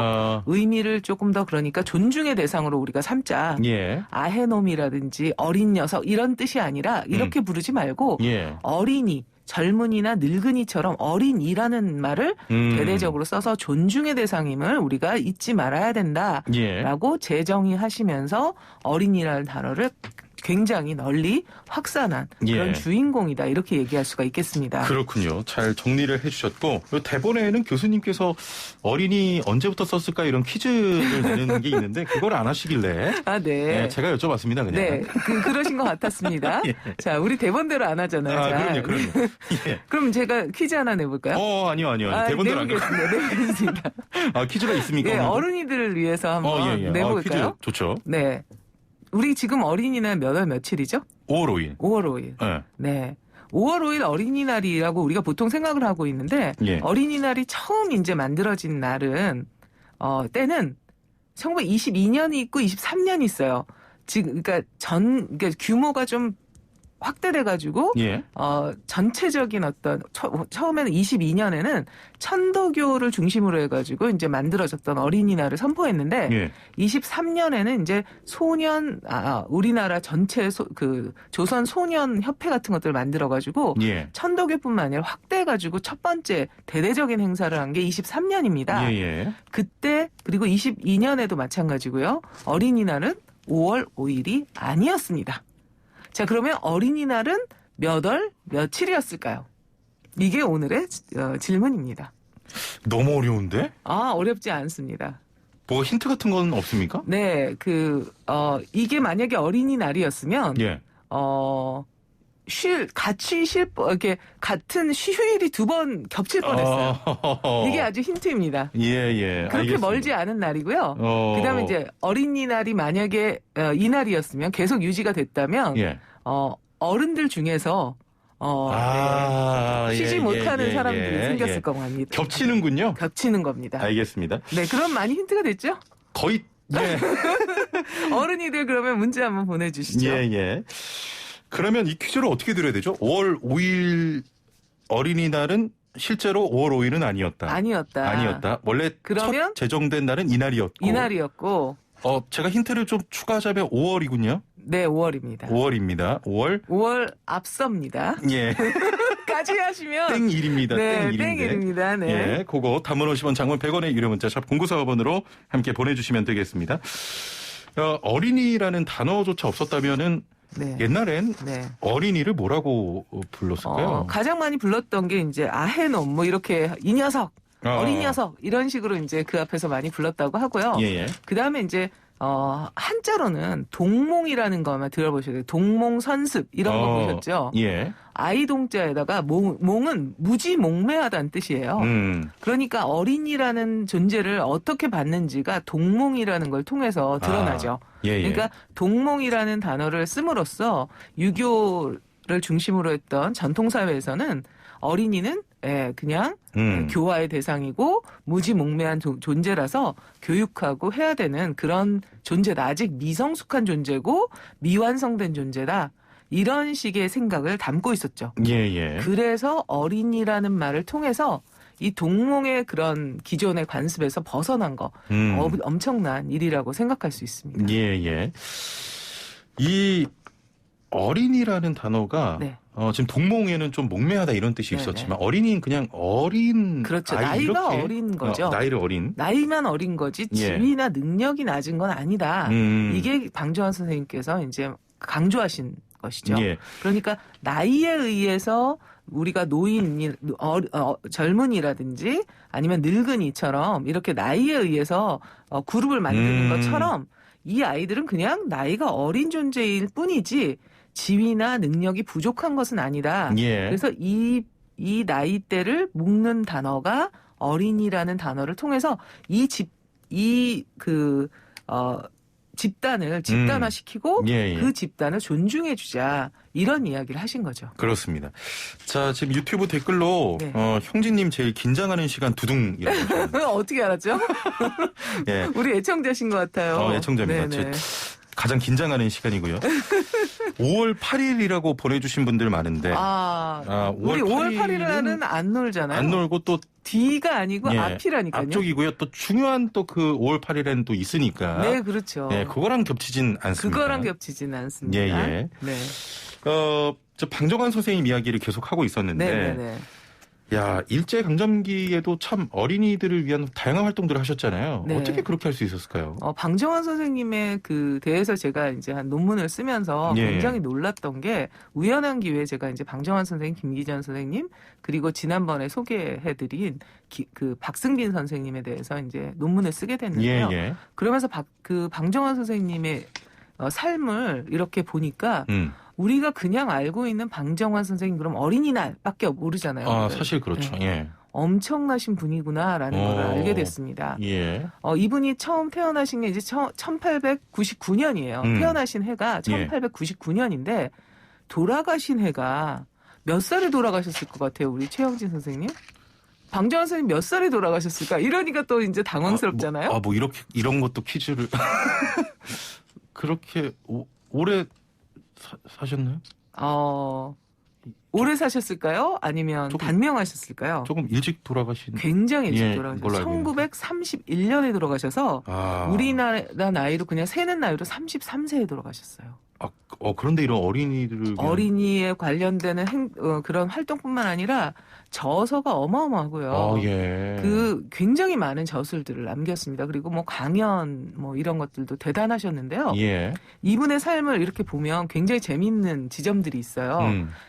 의미를 조금 더 그러니까 존중의 대상으로 우리가 삼자. 아해놈이라든지 어린 녀석 이런 뜻이 아니라 이렇게 부르지 말고 어린이. 젊은이나 늙은이처럼 어린이라는 말을 대대적으로 써서 존중의 대상임을 우리가 잊지 말아야 된다라고 재정의하시면서 어린이라는 단어를 굉장히 널리 확산한 그런 주인공이다 이렇게 얘기할 수가 있겠습니다. 그렇군요. 잘 정리를 해주셨고 대본에는 교수님께서 어린이 언제부터 썼을까 이런 퀴즈를 내는 게 있는데 그걸 안 하시길래 제가 여쭤봤습니다. 그냥. 그러신 것 같았습니다. 자, 우리 대본대로 안 하잖아요. 그럼요. 그럼 제가 퀴즈 하나 내볼까요? 아니요. 대본대로 안 내보겠습니다. 퀴즈가 있습니까? 어른이들을 위해서 한번 내볼까요? 퀴즈 좋죠. 네. 우리 지금 어린이날 몇 월 며칠이죠? 5월 5일. 5월 5일. 네. 5월 5일 어린이날이라고 우리가 보통 생각을 하고 있는데 어린이날이 처음 이제 만들어진 날은 때는 1922년이 있고 23년이 있어요. 지금 그러니까 규모가 좀 확대돼가지고 예. 전체적인 어떤 처음에는 22년에는 천도교를 중심으로 해가지고 이제 만들어졌던 어린이날을 선포했는데 예. 23년에는 이제 우리나라 전체 조선 소년 협회 같은 것들을 만들어가지고 예. 천도교뿐만 아니라 확대해가지고 첫 번째 대대적인 행사를 한 게 23년입니다. 예. 그때 그리고 22년에도 마찬가지고요. 어린이날은 5월 5일이 아니었습니다. 자, 그러면 어린이날은 몇 월 며칠이었을까요? 이게 오늘의 질문입니다. 너무 어려운데? 어렵지 않습니다. 뭐 힌트 같은 건 없습니까? 네, 이게 만약에 어린이날이었으면, 예. 같은 휴일이 2번 겹칠 뻔했어요. 이게 아주 힌트입니다. 예. 그렇게 알겠습니다. 멀지 않은 날이고요. 그 다음에 이제 어린이날이 만약에 이날이었으면 계속 유지가 됐다면, 예. 어른들 중에서, 쉬지 못하는 사람들이 생겼을 거고 합니다. 겹치는군요. 겹치는 겁니다. 알겠습니다. 네, 그럼 많이 힌트가 됐죠? 거의, 네. 어른이들 그러면 문제 한번 보내주시죠. 예. 그러면 이 퀴즈를 어떻게 드려야 되죠? 5월 5일 어린이날은 실제로 5월 5일은 아니었다. 아니었다. 원래 그러면 첫 제정된 날은 이날이었고. 제가 힌트를 좀 추가하자면 5월이군요. 네, 5월입니다. 5월입니다. 5월 앞섭니다. 예. 까지 하시면 땡일입니다. 네, 땡일입니다. 네. 예, 그거 단문 50원, 장문 100원의 유료 문자 샵 0945번으로 함께 보내주시면 되겠습니다. 어린이라는 단어조차 없었다면은 네. 옛날엔 네. 어린이를 뭐라고 불렀을까요? 가장 많이 불렀던 게 이제 아해놈 뭐 이렇게 이 녀석, 어린 녀석 이런 식으로 이제 그 앞에서 많이 불렀다고 하고요. 예. 그다음에 이제 한자로는 동몽이라는 거 아마 들어보셔야 돼요. 동몽선습 이런 거 보셨죠? 예. 아이 동자에다가 몽은 무지몽매하다는 뜻이에요. 그러니까 어린이라는 존재를 어떻게 봤는지가 동몽이라는 걸 통해서 드러나죠. 예. 그러니까 동몽이라는 단어를 씀으로써 유교를 중심으로 했던 전통사회에서는 어린이는 그냥 교화의 대상이고 무지몽매한 존재라서 교육하고 해야 되는 그런 존재다. 아직 미성숙한 존재고 미완성된 존재다. 이런 식의 생각을 담고 있었죠. 예. 그래서 어린이라는 말을 통해서 이 동몽의 그런 기존의 관습에서 벗어난 거 엄청난 일이라고 생각할 수 있습니다. 예. 이 어린이라는 단어가 네. 지금 동몽에는 좀 목매하다 이런 뜻이 있었지만 어린이는 그냥 어린 그렇죠. 아이 나이가 이렇게 어린 거죠. 나이를 어린. 나이만 어린 거지 지위나 능력이 낮은 건 아니다. 이게 방정환 선생님께서 이제 강조하신 것이죠. 예. 그러니까 나이에 의해서 우리가 젊은이라든지 아니면 늙은이처럼 이렇게 나이에 의해서 그룹을 만드는 것처럼 이 아이들은 그냥 나이가 어린 존재일 뿐이지 지위나 능력이 부족한 것은 아니다. 예. 그래서 이 나이대를 묶는 단어가 어린이라는 단어를 통해서 집단을 집단화시키고 그 집단을 존중해주자 이런 이야기를 하신 거죠. 그렇습니다. 자, 지금 유튜브 댓글로 형제님 제일 긴장하는 시간 두둥이라고 어떻게 알았죠? 예. 우리 애청자신 것 같아요. 애청자입니다. 가장 긴장하는 시간이고요. 5월 8일이라고 보내주신 분들 많은데. 우리 5월 8일은 안 놀잖아요. 안 놀고 또 뒤가 아니고 앞이라니까요. 앞쪽이고요. 또 중요한 또 그 5월 8일에는 또 있으니까. 네, 그렇죠. 네, 그거랑 겹치진 않습니다. 그거랑 겹치진 않습니다. 예. 네. 저 방정환 선생님 이야기를 계속 하고 있었는데. 네. 야, 일제강점기에도 참 어린이들을 위한 다양한 활동들을 하셨잖아요. 네. 어떻게 그렇게 할 수 있었을까요? 방정환 선생님의 그 대해서 제가 이제 한 논문을 쓰면서 굉장히 놀랐던 게 우연한 기회에 제가 이제 방정환 선생님, 김기전 선생님 그리고 지난번에 소개해드린 그 박승빈 선생님에 대해서 이제 논문을 쓰게 됐는데요. 그러면서 그 방정환 선생님의 삶을 이렇게 보니까 우리가 그냥 알고 있는 방정환 선생님 그럼 어린이날밖에 모르잖아요. 사실 그렇죠. 예. 엄청나신 분이구나라는 걸 알게 됐습니다. 예. 이분이 처음 태어나신 게 이제 1899년이에요. 태어나신 해가 1899년인데 돌아가신 해가 몇 살에 돌아가셨을 것 같아요, 우리 최영진 선생님? 방정환 선생님 몇 살에 돌아가셨을까? 이러니까 또 이제 당황스럽잖아요. 이런 것도 퀴즈를 그렇게 오래 사셨나요? 오래 사셨을까요? 아니면 단명하셨을까요? 조금 일찍 돌아가신. 굉장히 일찍 돌아가셨어요. 1931년에 돌아가셔서 우리나라 나이로 그냥 세는 나이로 33세에 돌아가셨어요. 그런데 이런 어린이에 관련되는 그런 활동뿐만 아니라 저서가 어마어마하고요. 예. 굉장히 많은 저술들을 남겼습니다. 그리고 뭐 강연 이런 것들도 대단하셨는데요. 예. 이분의 삶을 이렇게 보면 굉장히 재미있는 지점들이 있어요.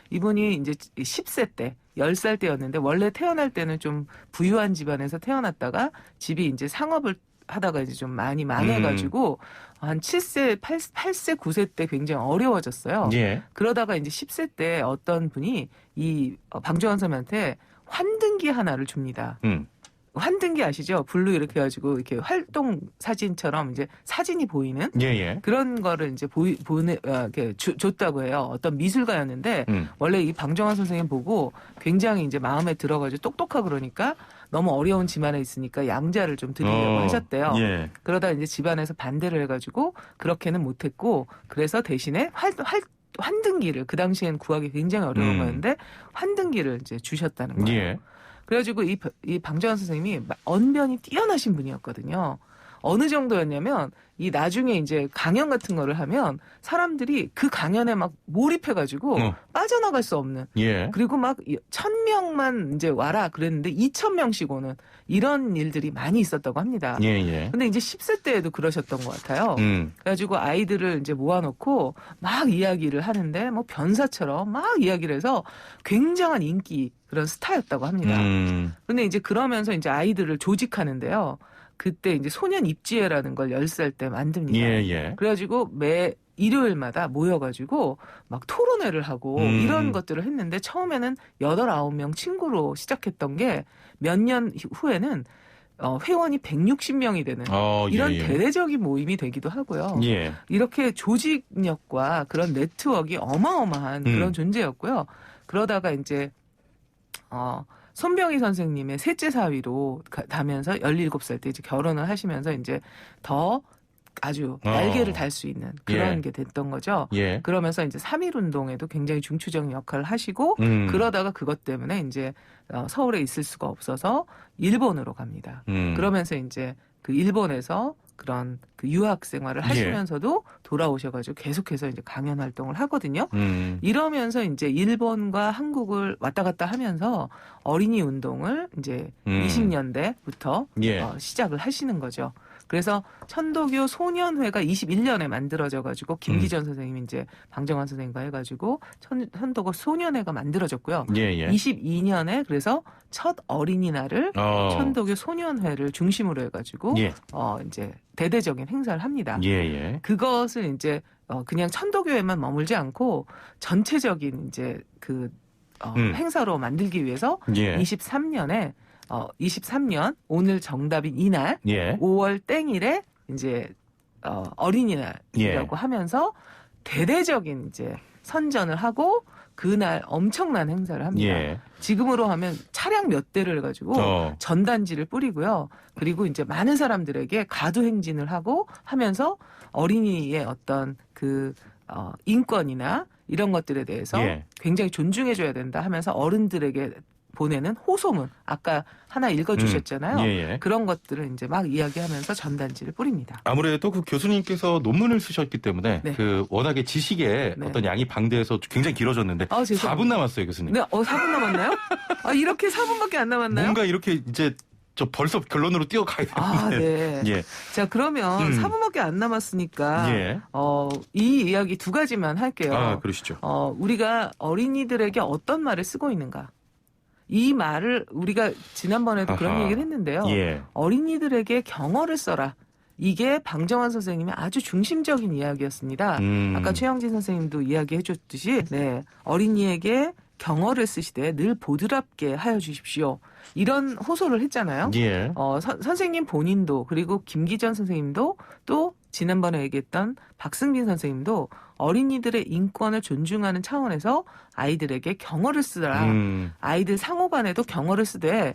이분이 이제 10세 때 10살 때였는데 원래 태어날 때는 좀 부유한 집안에서 태어났다가 집이 이제 상업을 하다가 이제 좀 많이 망해가지고 한 7세, 8세, 9세 때 굉장히 어려워졌어요. 예. 그러다가 이제 10세 때 어떤 분이 이 방정환 선생님한테 환등기 하나를 줍니다. 환등기 아시죠? 불로 이렇게 해가지고 이렇게 활동 사진처럼 이제 사진이 보이는 그런 거를 이제 이렇게 줬다고 해요. 어떤 미술가였는데 원래 이 방정환 선생님 보고 굉장히 이제 마음에 들어가지고 똑똑하고 그러니까 너무 어려운 집안에 있으니까 양자를 좀 드리려고 하셨대요. 예. 그러다 이제 집안에서 반대를 해가지고 그렇게는 못했고 그래서 대신에 환등기를 그 당시에는 구하기 굉장히 어려운 거였는데 환등기를 이제 주셨다는 거예요. 예. 그래가지고 이 방정환 선생님이 언변이 뛰어나신 분이었거든요. 어느 정도였냐면 이 나중에 이제 강연 같은 거를 하면 사람들이 그 강연에 막 몰입해가지고 빠져나갈 수 없는. 예. 그리고 막 1,000명만 이제 와라 그랬는데 2,000명씩 오는 이런 일들이 많이 있었다고 합니다. 예. 근데 이제 10세 때에도 그러셨던 것 같아요. 그래가지고 아이들을 이제 모아놓고 막 이야기를 하는데 뭐 변사처럼 막 이야기를 해서 굉장한 인기 그런 스타였다고 합니다. 근데 이제 그러면서 이제 아이들을 조직하는데요. 그때 이제 소년 입지회라는 걸 10살 때 만듭니다. 예. 그래가지고 매 일요일마다 모여가지고 막 토론회를 하고 이런 것들을 했는데 처음에는 8, 9명 친구로 시작했던 게 몇 년 후에는 회원이 160명이 되는 이런 대대적인 모임이 되기도 하고요. 예. 이렇게 조직력과 그런 네트워크가 어마어마한 그런 존재였고요. 그러다가 이제 손병희 선생님의 셋째 사위로 가면서 17살 때 이제 결혼을 하시면서 이제 더 아주 날개를 달 수 있는 그런 게 됐던 거죠. 예. 그러면서 이제 3.1운동에도 굉장히 중추적인 역할을 하시고 그러다가 그것 때문에 이제 서울에 있을 수가 없어서 일본으로 갑니다. 그러면서 이제 그 일본에서 그런 그 유학 생활을 하시면서도 돌아오셔가지고 계속해서 이제 강연 활동을 하거든요. 이러면서 이제 일본과 한국을 왔다 갔다 하면서 어린이 운동을 이제 20년대부터 시작을 하시는 거죠. 그래서 천도교 소년회가 21년에 만들어져가지고 김기전 선생님이 이제 방정환 선생님과 해가지고 천도교 소년회가 만들어졌고요. 22년에 그래서 첫 어린이날을 천도교 소년회를 중심으로 해가지고 이제 대대적인 행사를 합니다. 그것을 이제 그냥 천도교에만 머물지 않고 전체적인 이제 그 행사로 만들기 위해서 23년 오늘 정답인 이날 5월 땡일에 이제 어린이날이라고 하면서 대대적인 이제 선전을 하고 그날 엄청난 행사를 합니다. 지금으로 하면 차량 몇 대를 가지고 전단지를 뿌리고요. 그리고 이제 많은 사람들에게 가두 행진을 하고 하면서 어린이의 어떤 그 인권이나 이런 것들에 대해서 굉장히 존중해줘야 된다 하면서 어른들에게 보내는 호소문 아까 하나 읽어주셨잖아요. 그런 것들을 이제 막 이야기하면서 전단지를 뿌립니다. 아무래도 그 교수님께서 논문을 쓰셨기 때문에 그 워낙에 지식의 어떤 양이 방대해서 굉장히 길어졌는데 4분 남았어요, 교수님. 네, 4분 남았나요? 이렇게 4분밖에 안 남았나요? 뭔가 이렇게 이제 저 벌써 결론으로 뛰어가야 되는데. 네. 자, 그러면 4분밖에 안 남았으니까 이 이야기 두 가지만 할게요. 그러시죠. 우리가 어린이들에게 어떤 말을 쓰고 있는가? 이 말을 우리가 지난번에도 그런 얘기를 했는데요. 어린이들에게 경어를 써라. 이게 방정환 선생님의 아주 중심적인 이야기였습니다. 아까 최영진 선생님도 이야기해 줬듯이 어린이에게 경어를 쓰시되 늘 보드랍게 하여 주십시오. 이런 호소를 했잖아요. 선생님 본인도 그리고 김기전 선생님도 또 지난번에 얘기했던 박승빈 선생님도 어린이들의 인권을 존중하는 차원에서 아이들에게 경어를 쓰라. 아이들 상호간에도 경어를 쓰되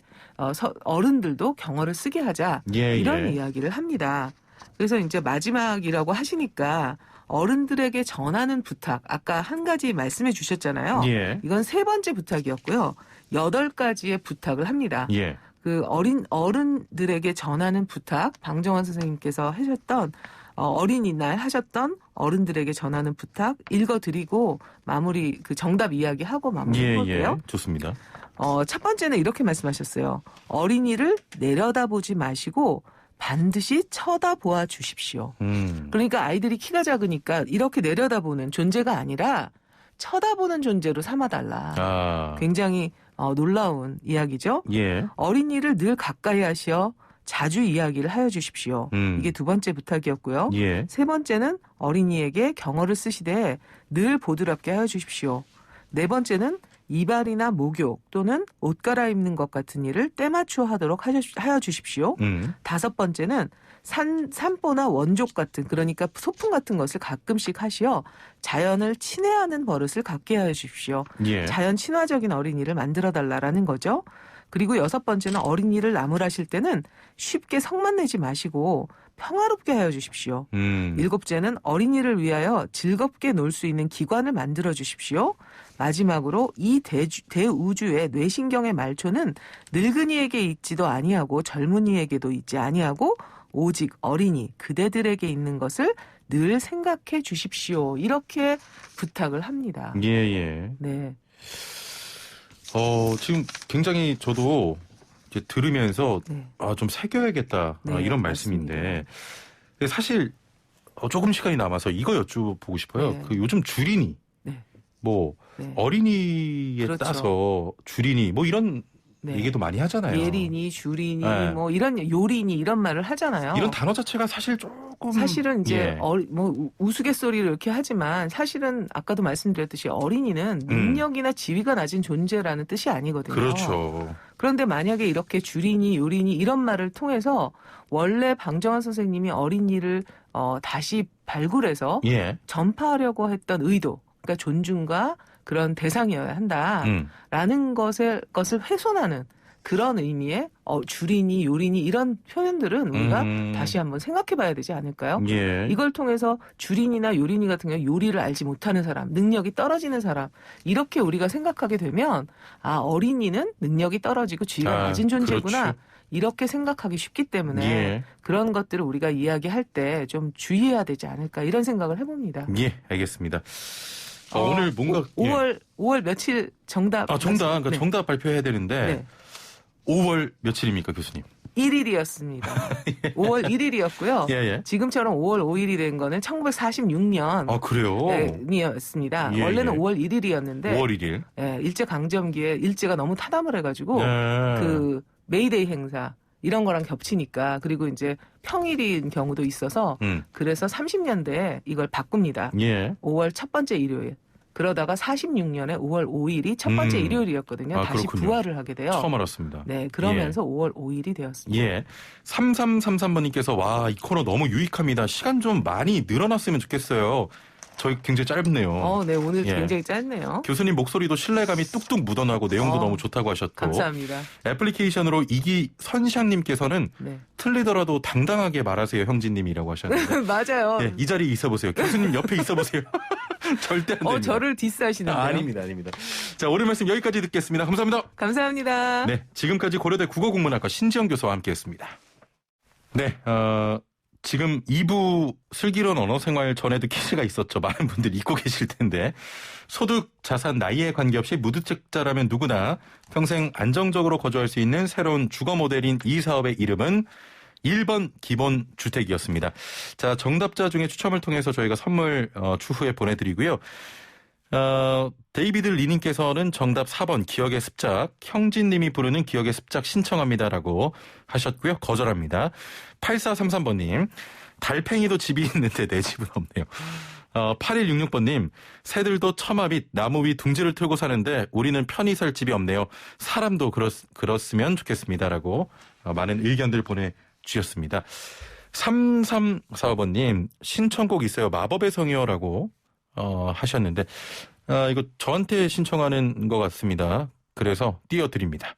어른들도 경어를 쓰게 하자. 이런 이야기를 합니다. 그래서 이제 마지막이라고 하시니까 어른들에게 전하는 부탁. 아까 한 가지 말씀해 주셨잖아요. 예. 이건 3번째 부탁이었고요. 8가지의 부탁을 합니다. 예. 그 어른들에게 전하는 부탁, 방정환 선생님께서 하셨던 어린이날 하셨던 어른들에게 전하는 부탁 읽어드리고 마무리 그 정답 이야기하고 마무리해볼게요. 예. 좋습니다. 첫 번째는 이렇게 말씀하셨어요. 어린이를 내려다보지 마시고 반드시 쳐다보아 주십시오. 그러니까 아이들이 키가 작으니까 이렇게 내려다보는 존재가 아니라 쳐다보는 존재로 삼아달라. 굉장히 놀라운 이야기죠. 예. 어린이를 늘 가까이 하시어 자주 이야기를 하여 주십시오. 이게 2번째 부탁이었고요. 예. 3번째는 어린이에게 경어를 쓰시되 늘 보드랍게 하여 주십시오. 4번째는 이발이나 목욕 또는 옷 갈아입는 것 같은 일을 때맞춰 하도록 하여 주십시오. 5번째는 산보나 원족 같은 그러니까 소풍 같은 것을 가끔씩 하시어 자연을 친애하는 버릇을 갖게 하여 주십시오. 예. 자연 친화적인 어린이를 만들어달라는 거죠. 그리고 6번째는 어린이를 나무라실 때는 쉽게 성만 내지 마시고 평화롭게 하여 주십시오. 7째는 어린이를 위하여 즐겁게 놀 수 있는 기관을 만들어 주십시오. 마지막으로 이 대우주의 뇌신경의 말초는 늙은이에게 있지도 아니하고 젊은이에게도 있지 아니하고 오직 어린이 그대들에게 있는 것을 늘 생각해 주십시오. 이렇게 부탁을 합니다. 예. 네. 지금 굉장히 저도 이제 들으면서 네. 좀 새겨야겠다 이런 말씀인데 사실 조금 시간이 남아서 이거 여쭤보고 싶어요. 네. 그 요즘 주린이 네. 어린이에 그렇죠. 따서 주린이 이런 얘기도 많이 하잖아요. 예린이, 주린이, 네. 이런 요린이 이런 말을 하잖아요. 이런 단어 자체가 사실은 이제 우스갯소리를 이렇게 하지만 사실은 아까도 말씀드렸듯이 어린이는 능력이나 지위가 낮은 존재라는 뜻이 아니거든요. 그렇죠. 그런데 만약에 이렇게 주린이, 요린이 이런 말을 통해서 원래 방정환 선생님이 어린이를 다시 발굴해서 전파하려고 했던 의도, 그러니까 존중과 그런 대상이어야 한다라는 것을 훼손하는 그런 의미의 주린이, 요린이 이런 표현들은 우리가 다시 한번 생각해 봐야 되지 않을까요? 예. 이걸 통해서 주린이나 요린이 같은 경우 요리를 알지 못하는 사람, 능력이 떨어지는 사람 이렇게 우리가 생각하게 되면 어린이는 능력이 떨어지고 지위가 낮은 존재구나. 그렇죠. 이렇게 생각하기 쉽기 때문에 그런 것들을 우리가 이야기할 때 좀 주의해야 되지 않을까 이런 생각을 해봅니다. 예, 알겠습니다. 오늘 뭔가 5월 며칠 정답. 그러니까 정답 발표해야 되는데 5월 며칠입니까, 교수님? 1일이었습니다. 5월 1일이었고요. 예. 지금처럼 5월 5일이 된 거는 1946년. 그래요? 이었습니다. 원래는 5월 1일이었는데 5월 1일. 일제강점기에 일제가 너무 타담을 해가지고 그 메이데이 행사 이런 거랑 겹치니까 그리고 이제 평일인 경우도 있어서 그래서 30년대에 이걸 바꿉니다. 5월 첫 번째 일요일. 그러다가 46년에 5월 5일이 첫 번째 일요일이었거든요. 다시 그렇군요. 부활을 하게 돼요. 처음 알았습니다. 네, 그러면서 5월 5일이 되었습니다. 3333번님께서 이 코너 너무 유익합니다. 시간 좀 많이 늘어났으면 좋겠어요. 저희 굉장히 짧네요. 네, 오늘 굉장히 짧네요. 교수님 목소리도 신뢰감이 뚝뚝 묻어나고 내용도 너무 좋다고 하셨고. 감사합니다. 애플리케이션으로 이기선샹님께서는 틀리더라도 당당하게 말하세요, 형진님이라고 하셨는데. 맞아요. 이 자리에 있어보세요. 교수님 옆에 있어보세요. 절대 안 됩니다. 저를 디스하시는데요. 아닙니다. 자, 오늘 말씀 여기까지 듣겠습니다. 감사합니다. 감사합니다. 네, 지금까지 고려대 국어국문학과 신지영 교수와 함께했습니다. 네, 지금 2부 슬기로운 언어생활 전에도 퀴즈가 있었죠. 많은 분들이 잊고 계실 텐데 소득, 자산, 나이에 관계없이 무주택자라면 누구나 평생 안정적으로 거주할 수 있는 새로운 주거 모델인 이 사업의 이름은 1번 기본주택이었습니다. 자, 정답자 중에 추첨을 통해서 저희가 선물 추후에 보내드리고요. 데이비드 리님께서는 정답 4번 기억의 습작, 형진님이 부르는 기억의 습작 신청합니다라고 하셨고요. 거절합니다. 8433번님, 달팽이도 집이 있는데 내 집은 없네요. 8166번님, 새들도 처마 밑 나무 위 둥지를 틀고 사는데 우리는 편히 살 집이 없네요. 사람도 그렇으면 좋겠습니다라고 많은 의견들 보내주셨습니다. 3345번님, 신청곡 있어요. 마법의 성이요라고 하셨는데 이거 저한테 신청하는 것 같습니다. 그래서 띄워드립니다.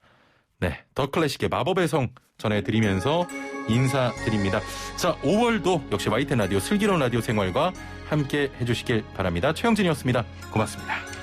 네, 더 클래식의 마법의 성 전해드리면서 인사드립니다. 자, 5월도 역시 YTN 라디오 슬기로운 라디오 생활과 함께 해주시길 바랍니다. 최영진이었습니다. 고맙습니다.